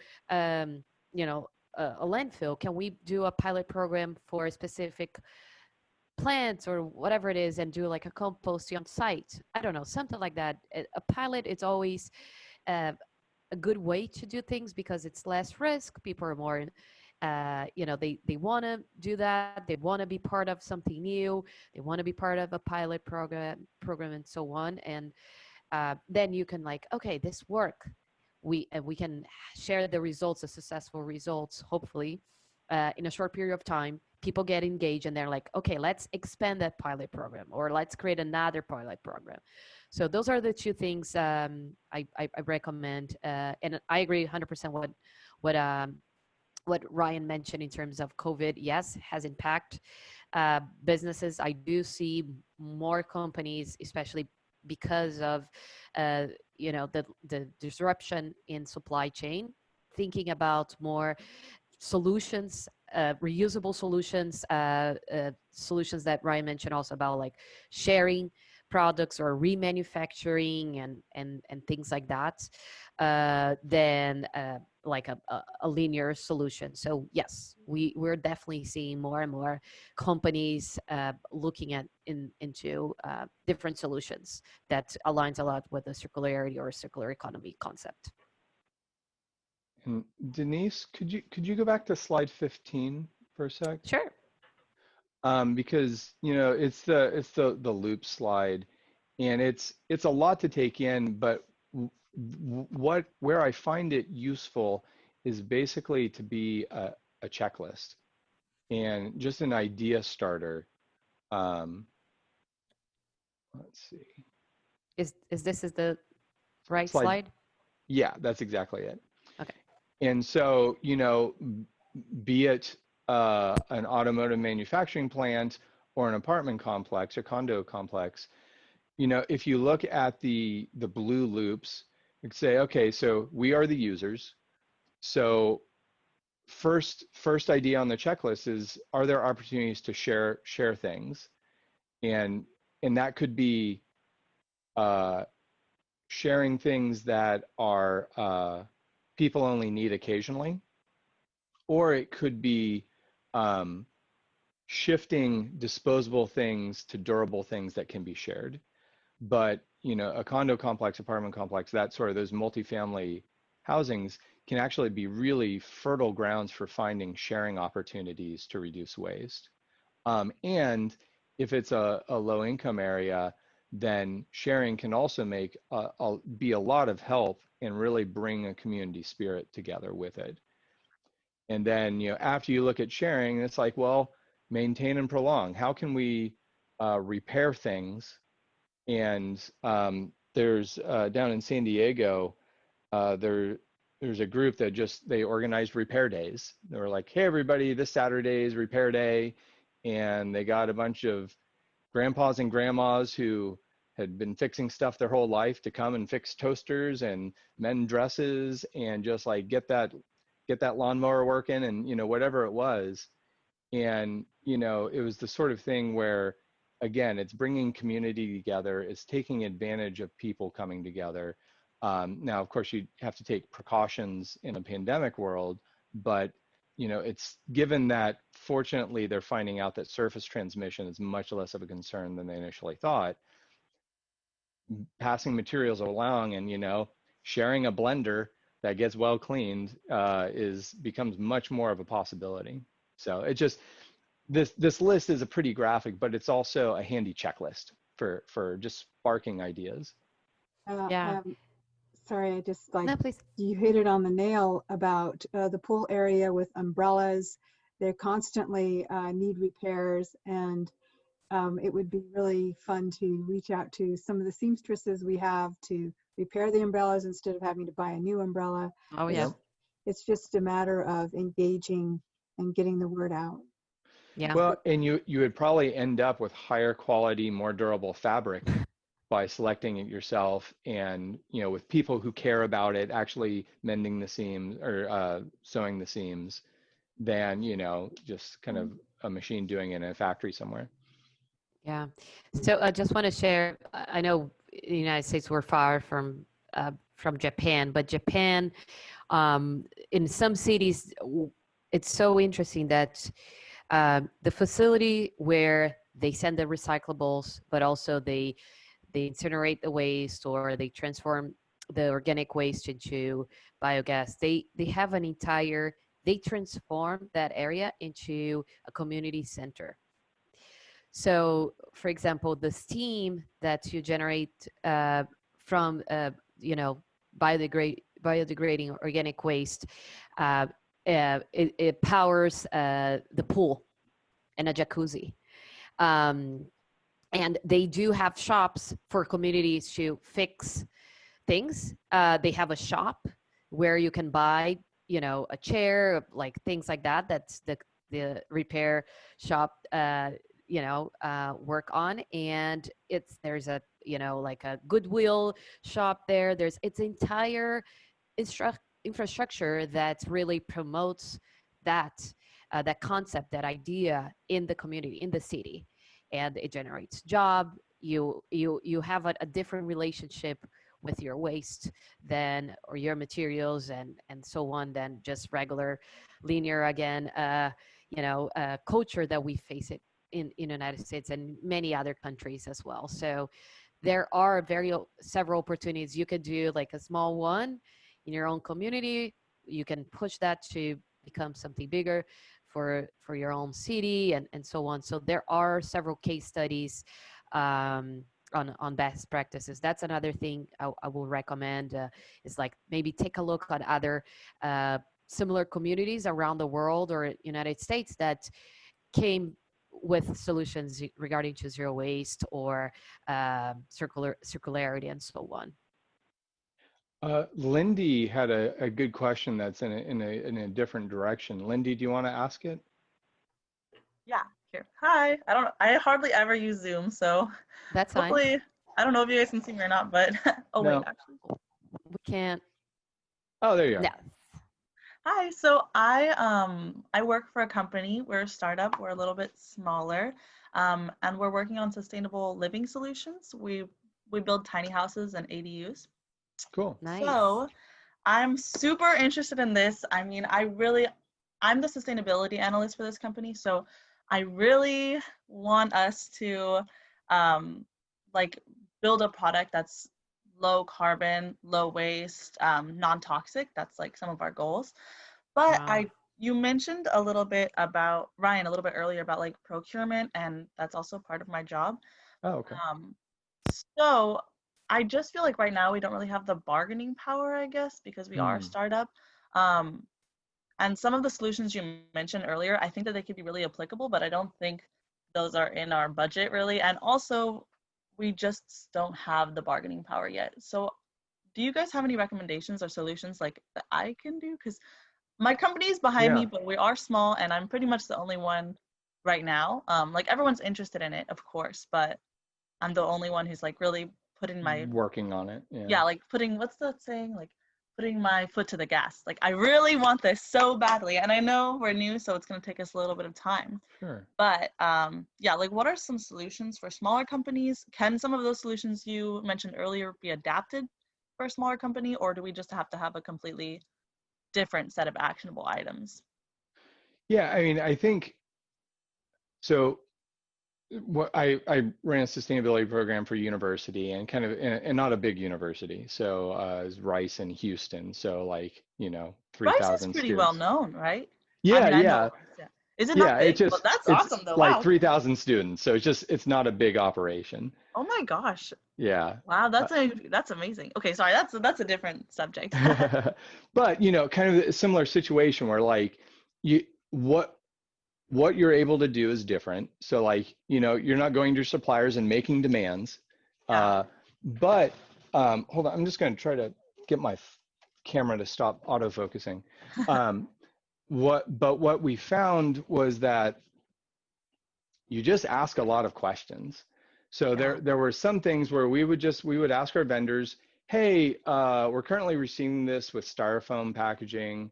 A: you know, a landfill? Can we do a pilot program for specific plants or whatever it is and do like a composting on site? I don't know, something like that. A pilot is always uh, a good way to do things because it's less risk. People are more, they want to do that. They want to be part of something new. They want to be part of a pilot program and so on. And then you can like, okay, this work. We can share the results, the successful results, hopefully, in a short period of time. People get engaged and they're like, okay, let's expand that pilot program or let's create another pilot program. So those are the two things I recommend. And I agree 100% what what Ryan mentioned in terms of COVID. Yes, has impact businesses. I do see more companies, especially because of the disruption in supply chain, thinking about more solutions, reusable solutions, solutions that Ryan mentioned also about like sharing products or remanufacturing and things like that, than like a linear solution. So yes, we're definitely seeing more and more companies looking into different solutions that aligns a lot with the circularity or circular economy concept.
B: And Denise, could you go back to slide 15 for a sec?
A: Sure.
B: Because it's the loop slide, and it's a lot to take in, but where I find it useful is basically to be a checklist and just an idea starter. Let's see.
A: Is this the right slide?
B: Yeah, that's exactly it.
A: Okay.
B: And so, be it an automotive manufacturing plant or an apartment complex or condo complex, if you look at the blue loops, you could say, okay, so we are the users. So first idea on the checklist is, are there opportunities to share things? And that could be sharing things that are people only need occasionally, or it could be shifting disposable things to durable things that can be shared. But a condo complex, apartment complex, that sort of those multifamily housings can actually be really fertile grounds for finding sharing opportunities to reduce waste. And if it's a low income area, then sharing can also be a lot of help and really bring a community spirit together with it. And then, after you look at sharing, it's like, well, maintain and prolong. How can we repair things? And there's down in San Diego, there's a group that they organized repair days. They were like, hey, everybody, this Saturday is repair day. And they got a bunch of grandpas and grandmas who had been fixing stuff their whole life to come and fix toasters and mend dresses and just like get that lawnmower working and whatever it was. And it was the sort of thing where, again, it's bringing community together, it's taking advantage of people coming together. Now, of course, you have to take precautions in a pandemic world, but it's given that fortunately they're finding out that surface transmission is much less of a concern than they initially thought. Passing materials along and sharing a blender that gets well cleaned becomes much more of a possibility. So it just this list is a pretty graphic, but it's also a handy checklist for just sparking ideas.
A: Yeah.
C: Sorry, I just
A: No, please.
C: you hit it on the nail about the pool area with umbrellas. They constantly need repairs, and it would be really fun to reach out to some of the seamstresses we have to repair the umbrellas instead of having to buy a new umbrella.
A: Oh, yeah.
C: It's just a matter of engaging and getting the word out.
A: Yeah.
B: Well, and you would probably end up with higher quality, more durable fabric by selecting it yourself, and with people who care about it actually mending the seams or sewing the seams, than just kind of a machine doing it in a factory somewhere.
A: Yeah. So I just want to share, I know the United States, we're far from Japan, but Japan, in some cities, it's so interesting that the facility where they send the recyclables, but also they incinerate the waste or they transform the organic waste into biogas. They have an entire, they transform that area into a community center. So, for example, the steam that you generate from, you know, biodegrading organic waste, it powers the pool and a jacuzzi. And they do have shops for communities to fix things. They have a shop where you can buy, you know, a chair, like things like that. That's the repair shop, you know, work on. And there's a, you know, like a Goodwill shop there. It's entire infrastructure that really promotes that that concept, that idea in the community, in the city, and it generates job. You have a different relationship with your waste than, or your materials and so on, than just regular linear, again, you know, culture that we face it in the United States and many other countries as well. So there are several opportunities. You could do like a small one in your own community. You can push that to become something bigger for your own city and so on. So there are several case studies on best practices. That's another thing I will recommend, is like maybe take a look at other similar communities around the world or United States that came with solutions regarding to zero waste or circularity and so on.
B: Lindy had a good question that's in a different direction. Lindy, do you want to ask it?
E: Yeah, here. Hi. I hardly ever use Zoom, so
A: That's fine.
E: hopefully, I don't know if you guys can see me or not, but oh
B: No.
E: wait, actually.
A: We can't.
B: Oh, there you are.
A: No.
E: Hi. So I work for a company. We're a startup. We're a little bit smaller, and we're working on sustainable living solutions. We build tiny houses and ADUs.
B: Cool.
A: Nice.
E: So I'm super interested in this. I mean, I'm the sustainability analyst for this company, so I really want us to like build a product that's low carbon, low waste, non-toxic. That's like some of our goals. But
A: Wow.
E: you mentioned a little bit about, Ryan, a little bit earlier about like procurement, and that's also part of my job.
B: Oh, okay.
E: So I just feel like right now we don't really have the bargaining power, I guess, because we are a startup. And some of the solutions you mentioned earlier, I think that they could be really applicable, but I don't think those are in our budget really. And also, we just don't have the bargaining power yet. So do you guys have any recommendations or solutions like that I can do? Because my company is behind me, but we are small and I'm pretty much the only one right now. Like everyone's interested in it, of course, but I'm the only one who's like really putting my
B: working on it.
E: yeah, like putting, what's the saying, like putting my foot to the gas. Like I really want this so badly, and I know we're new, so it's going to take us a little bit of time.
B: Sure.
E: But yeah, like what are some solutions for smaller companies? Can some of those solutions you mentioned earlier be adapted for a smaller company, or do we just have to have a completely different set of actionable items?
B: Yeah, I mean, I think so. What I ran a sustainability program for university, and kind of, and not a big university, so is Rice in Houston, so like, you know, 3,000
E: Rice is pretty
B: students.
E: well known, right?
B: Yeah,
E: I mean, I
B: yeah.
E: know, yeah. Is it not big? Well, that's awesome though.
B: Like
E: wow.
B: 3,000 students, so it's not a big operation.
E: Oh my gosh.
B: Yeah.
E: Wow, that's amazing. Okay, sorry, that's a different subject.
B: But you know, kind of a similar situation where like what you're able to do is different. So like, you know, you're not going to your suppliers and making demands.
E: Yeah.
B: But hold on, I'm just going to try to get my camera to stop autofocusing. What we found was that you just ask a lot of questions. So there were some things where we would ask our vendors, hey, we're currently receiving this with styrofoam packaging.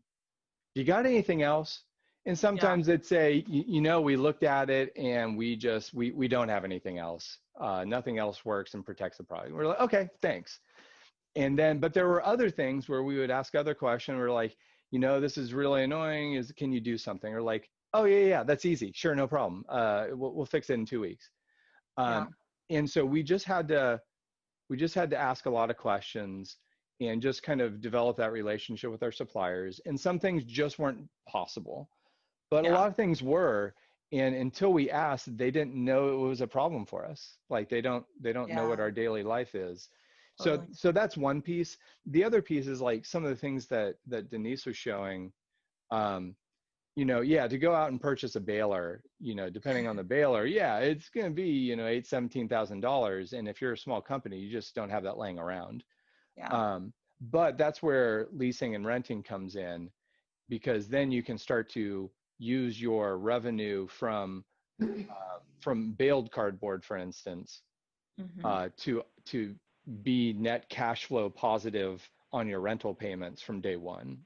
B: You got anything else? And sometimes they'd say, you know, we looked at it and we don't have anything else. Nothing else works and protects the product. We're like, okay, thanks. And then, but there were other things where we would ask other questions. We're like, this is really annoying. Can you do something? Or like, oh yeah, that's easy. Sure, no problem. We'll fix it in 2 weeks. And so we just had to ask a lot of questions and just kind of develop that relationship with our suppliers. And some things just weren't possible, but a lot of things were. And until we asked, they didn't know it was a problem for us. Like they don't know what our daily life is.
E: Totally.
B: So that's one piece. The other piece is like some of the things that Denise was showing. To go out and purchase a baler, depending on the baler, it's going to be, $17,000. And if you're a small company, you just don't have that laying around. But that's where leasing and renting comes in, because then you can start to use your revenue from baled cardboard, for instance, to be net cash flow positive on your rental payments from day one.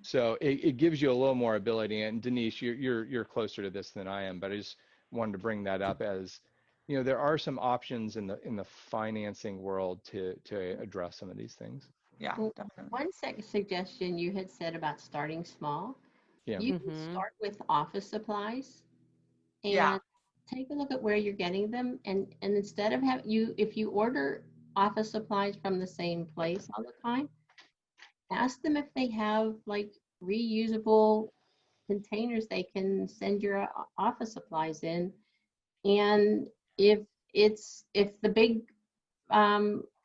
B: So it gives you a little more ability. And Denise, you're closer to this than I am, but I just wanted to bring that up as, there are some options in the financing world to address some of these things.
D: Well,
E: Definitely.
D: one suggestion you had said about starting small.
B: Yeah.
D: You can start with office supplies and take a look at where you're getting them. And instead of if you order office supplies from the same place all the time, ask them if they have like reusable containers they can send your office supplies in. And if the big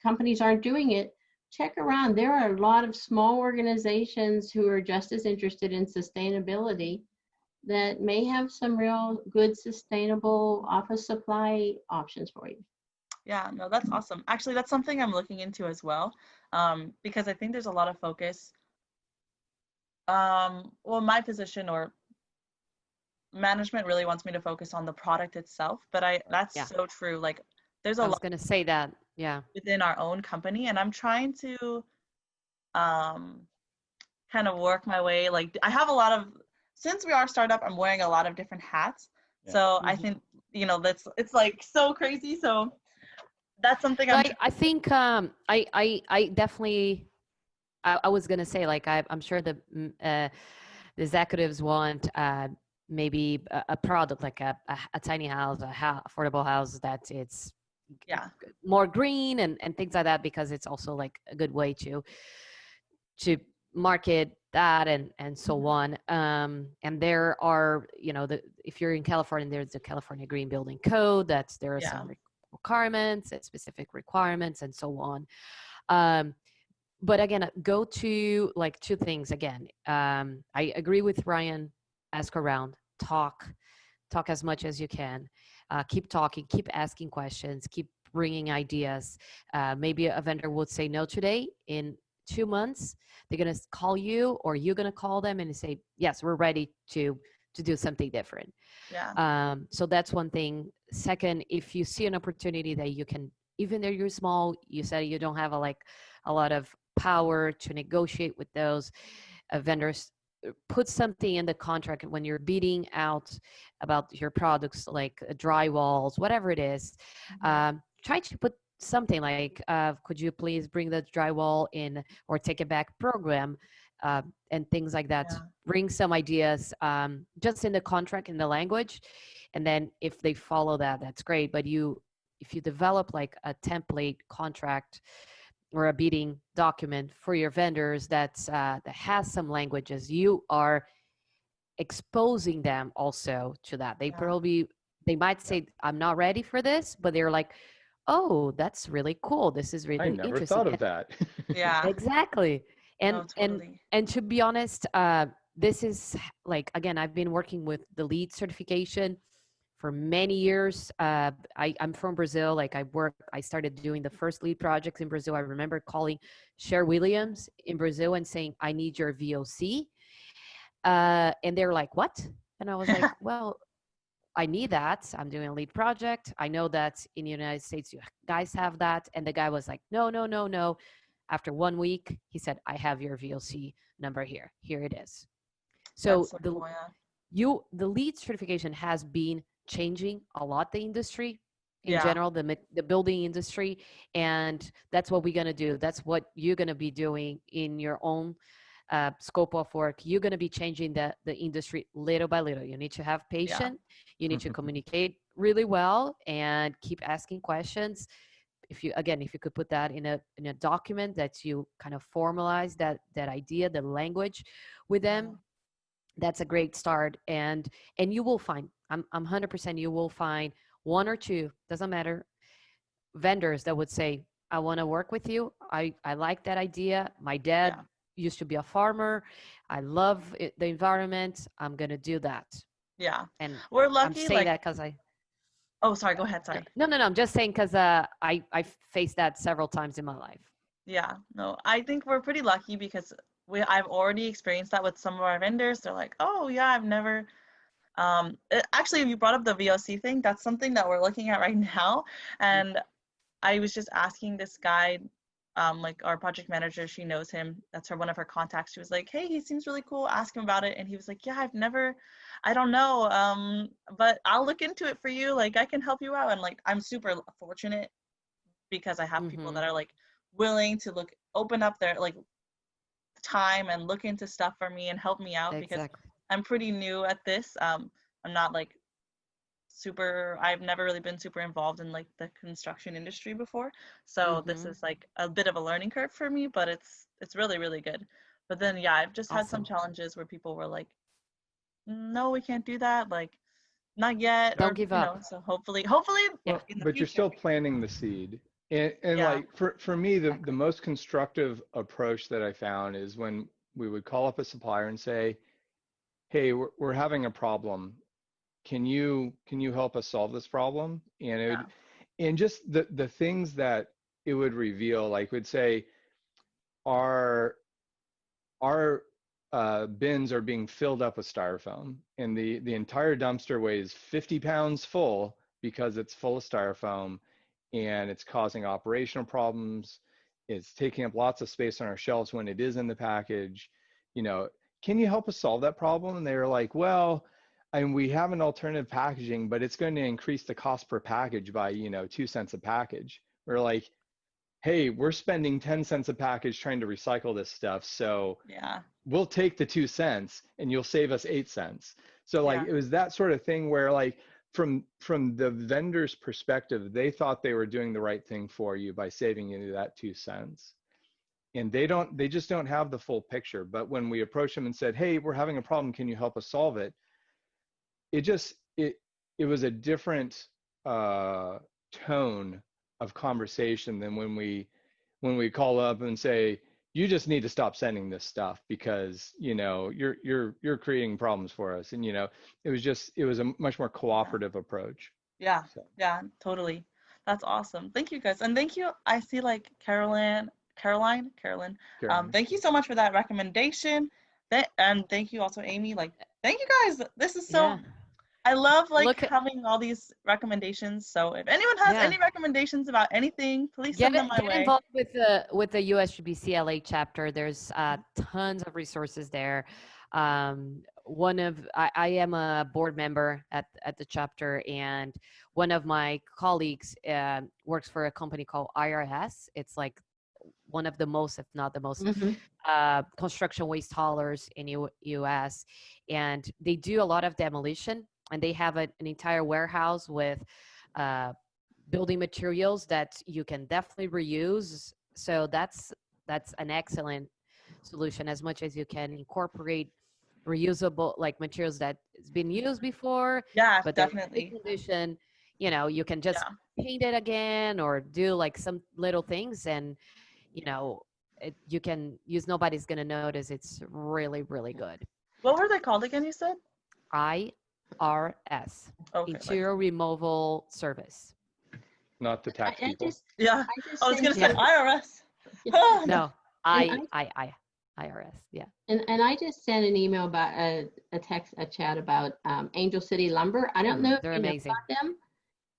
D: companies aren't doing it, check around. There are a lot of small organizations who are just as interested in sustainability that may have some real good sustainable office supply options for you.
E: Yeah, no, that's awesome. Actually, that's something I'm looking into as well, because I think there's a lot of focus. My position or management really wants me to focus on the product itself, but that's so true. Like, there's a lot.
A: I was going to say that,
E: within our own company, and I'm trying to kind of work my way. Like, I have since we are a startup, I'm wearing a lot of different hats. So I think it's like so crazy. So that's something
A: I think I definitely I was gonna say, like, I'm sure the executives want maybe a product like a tiny house, affordable house that it's more green and things like that, because it's also like a good way to market that and so on. And there are, if you're in California, there's the California Green Building Code, there are some requirements and specific requirements and so on. But again, go to like two things again. I agree with Ryan, ask around, talk as much as you can. Keep talking, keep asking questions, keep bringing ideas. Maybe a vendor would say no today. In 2 months, they're going to call you, or you're going to call them and say, yes, we're ready to do something different. So that's one thing. Second, if you see an opportunity that you can, even though you're small, you said you don't have a lot of power to negotiate with those vendors, put something in the contract when you're bidding out about your products, like drywalls, whatever it is. Try to put something like, could you please bring the drywall in, or take it back program, and things like that. Bring some ideas just in the contract, in the language, and then if they follow that, that's great. But if you develop like a template contract or a bidding document for your vendors that has some languages, you are exposing them also to that. They might say, I'm not ready for this, but they're like, oh, that's really cool. This is really interesting. I
B: never thought of that.
A: Exactly. And
E: totally.
A: and to be honest, this is like, again, I've been working with the LEED certification for many years. I'm from Brazil. Like, I started doing the first LEED projects in Brazil. I remember calling Cher Williams in Brazil and saying, I need your VOC. And they're like, what? And I was like, well, I need that. I'm doing a LEED project. I know that in the United States, you guys have that. And the guy was like, no. After 1 week, he said, I have your VOC number here. Here it is. So the LEED certification has been changing a lot the industry. in general, the building industry, and that's what we're going to do. That's what you're going to be doing in your own scope of work. You're going to be changing the industry little by little. You need to have patience. You need to communicate really well and keep asking questions. If you could put that in a document that you kind of formalize that idea, the language with them, that's a great start. And you will find, I'm 100%, you will find one or two, doesn't matter, vendors that would say, I want to work with you. I like that idea. My dad used to be a farmer. I love the environment. I'm going to do that.
E: Yeah.
A: And
E: we're lucky.
A: I'm saying that because
E: Oh, sorry. Go ahead. Sorry.
A: No. I'm just saying because I faced that several times in my life.
E: Yeah. No, I think we're pretty lucky because I've already experienced that with some of our vendors. They're like, oh yeah, I've never. Actually, you brought up the VOC thing. That's something that we're looking at right now. And I was just asking this guy, like our project manager, she knows him. That's one of her contacts. She was like, hey, he seems really cool. Ask him about it. And he was like, yeah, I don't know. But I'll look into it for you. Like, I can help you out. And like, I'm super fortunate because I have people that are like willing to open up their like time and look into stuff for me and help me out because I'm pretty new at this. I'm not like I've never really been super involved in like the construction industry before. So this is like a bit of a learning curve for me, but it's really, really good. But then, yeah, I've just had some challenges where people were like, no, we can't do that. Like, not yet.
A: Don't give up.
E: So hopefully
B: well,
E: in the
B: but
E: future.
B: You're still planting the seed. And like for me, the most constructive approach that I found is when we would call up a supplier and say, hey, we're having a problem. Can you help us solve this problem? And and just the things that it would reveal, like would say, our bins are being filled up with styrofoam, and the entire dumpster weighs 50 pounds full because it's full of styrofoam, and it's causing operational problems. It's taking up lots of space on our shelves when it is in the package. Can you help us solve that problem? And they were like, well, and we have an alternative packaging, but it's going to increase the cost per package by, 2 cents a package. We're like, hey, we're spending 10 cents a package trying to recycle this stuff. So we'll take the 2 cents and you'll save us 8 cents. So like, it was that sort of thing where like, from the vendor's perspective, they thought they were doing the right thing for you by saving you that 2 cents. And they just don't have the full picture. But when we approached them and said, hey, we're having a problem, can you help us solve it? It was a different tone of conversation than when we call up and say, you just need to stop sending this stuff because you're creating problems for us. And it was a much more cooperative approach.
E: Yeah, totally. That's awesome. Thank you guys. And thank you. I see like Carolyn. Thank you so much for that recommendation. And thank you also, Amy. Like, thank you guys. This is so. I love having all these recommendations. So if anyone has any recommendations about anything, please send them my way. Get
A: involved with the US GBCI chapter. There's tons of resources there. I am a board member at the chapter, and one of my colleagues works for a company called IRS. It's like one of the most, if not the most, construction waste haulers in US, and they do a lot of demolition. And they have an entire warehouse with building materials that you can definitely reuse. So that's an excellent solution, as much as you can incorporate reusable like materials that has been used before.
E: Yeah,
A: but
E: definitely.
A: In condition, you can just paint it again or do like some little things, and you can use. Nobody's gonna notice. It's really, really good.
E: What were they called again? You said
A: IRS, Interior Removal Service.
B: Not the tax people.
E: I was going to say IRS.
A: No, IRS. Yeah.
D: And I just sent an email about a chat about Angel City Lumber. I don't know if
A: they're
D: you know
A: amazing.
D: about them,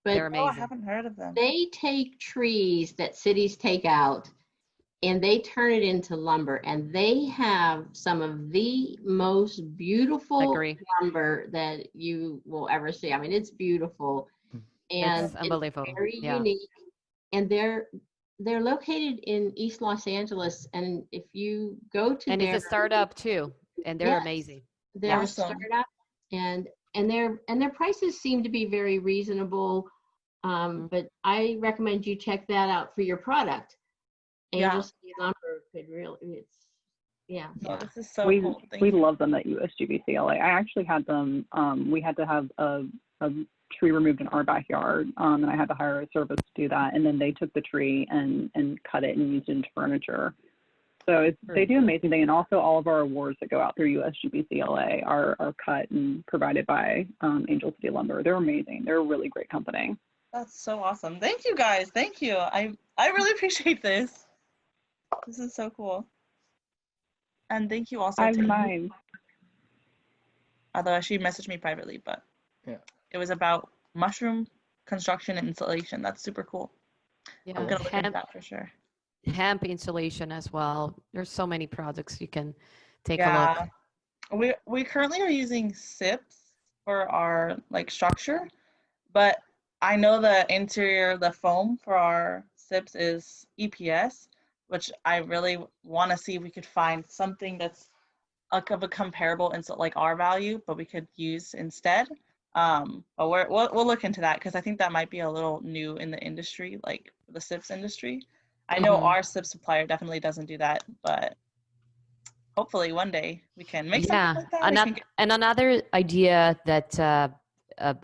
D: but
A: they're amazing.
E: I haven't heard of them.
D: They take trees that cities take out and they turn it into lumber, and they have some of the most beautiful lumber that you will ever see. I mean, it's beautiful. and
A: It's unbelievable.
D: very
A: Yeah.
D: unique. And they're located in East Los Angeles. And if you go to
A: And it's
D: their,
A: a startup too, and they're
D: yes,
A: amazing.
D: they're a
E: Awesome.
D: startup, and their prices seem to be very reasonable.
A: Mhm.
D: But I recommend you check that out for your product.
E: Yeah.
D: Angel City Lumber could really, it's, yeah.
E: Oh, this is so
F: we
E: cool. Thank
F: we
E: you.
F: love them at USGBCLA. I actually had them. We had to have a tree removed in our backyard, and I had to hire a service to do that. And then they took the tree and cut it and used it into furniture. So they do amazing thing. And also all of our awards that go out through USGBCLA are cut and provided by Angel City Lumber. They're amazing. They're a really great company.
E: That's so awesome. Thank you guys. Thank you. I really appreciate this. This is so cool. And thank you also
F: I
E: to
F: mind.
E: although she messaged me privately, but
B: Yeah.
E: it was about mushroom construction and installation. That's super cool. I'm
A: Yeah.
E: gonna look into
A: Hemp,
E: that for sure.
A: hemp insulation as well. There's so many products you can take a
E: Yeah.
A: look.
E: We currently are using SIPs for our like structure, but I know the interior, the foam for our SIPs is EPS, which I really want to see if we could find something that's like of a comparable like our value, but we could use instead. But we'll look into that because I think that might be a little new in the industry, like the SIPs industry. I know
A: Mhm.
E: our SIP supplier definitely doesn't do that, but hopefully one day we can make something
A: Yeah,
E: like that. We can get,
A: and another idea that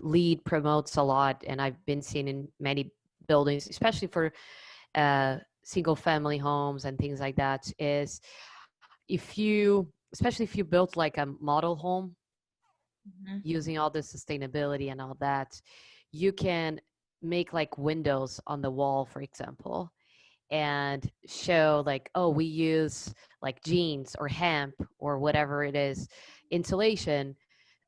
A: LEED promotes a lot, and I've been seeing in many buildings, especially for single family homes and things like that, is especially if you built like a model home
E: Mhm.
A: using all the sustainability and all that, you can make like windows on the wall, for example, and show like, oh, we use like jeans or hemp or whatever it is, insulation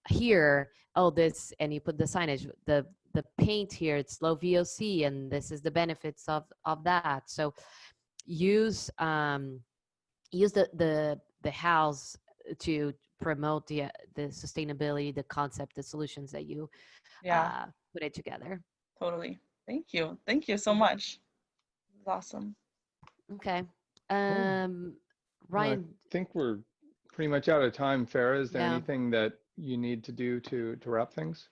A: here. Oh, this, and you put the signage, the paint here, it's low VOC, and this is the benefits of that. So use use the house to promote the sustainability, the concept, the solutions that you
E: Yeah,
A: put it together.
E: totally. Thank you. Thank you so
A: Mhm.
E: much. This is awesome.
A: Okay.
B: Well, I
A: Ryan,
B: think we're pretty much out of time. Farah, is there
A: yeah.
B: anything that you need to do to wrap things?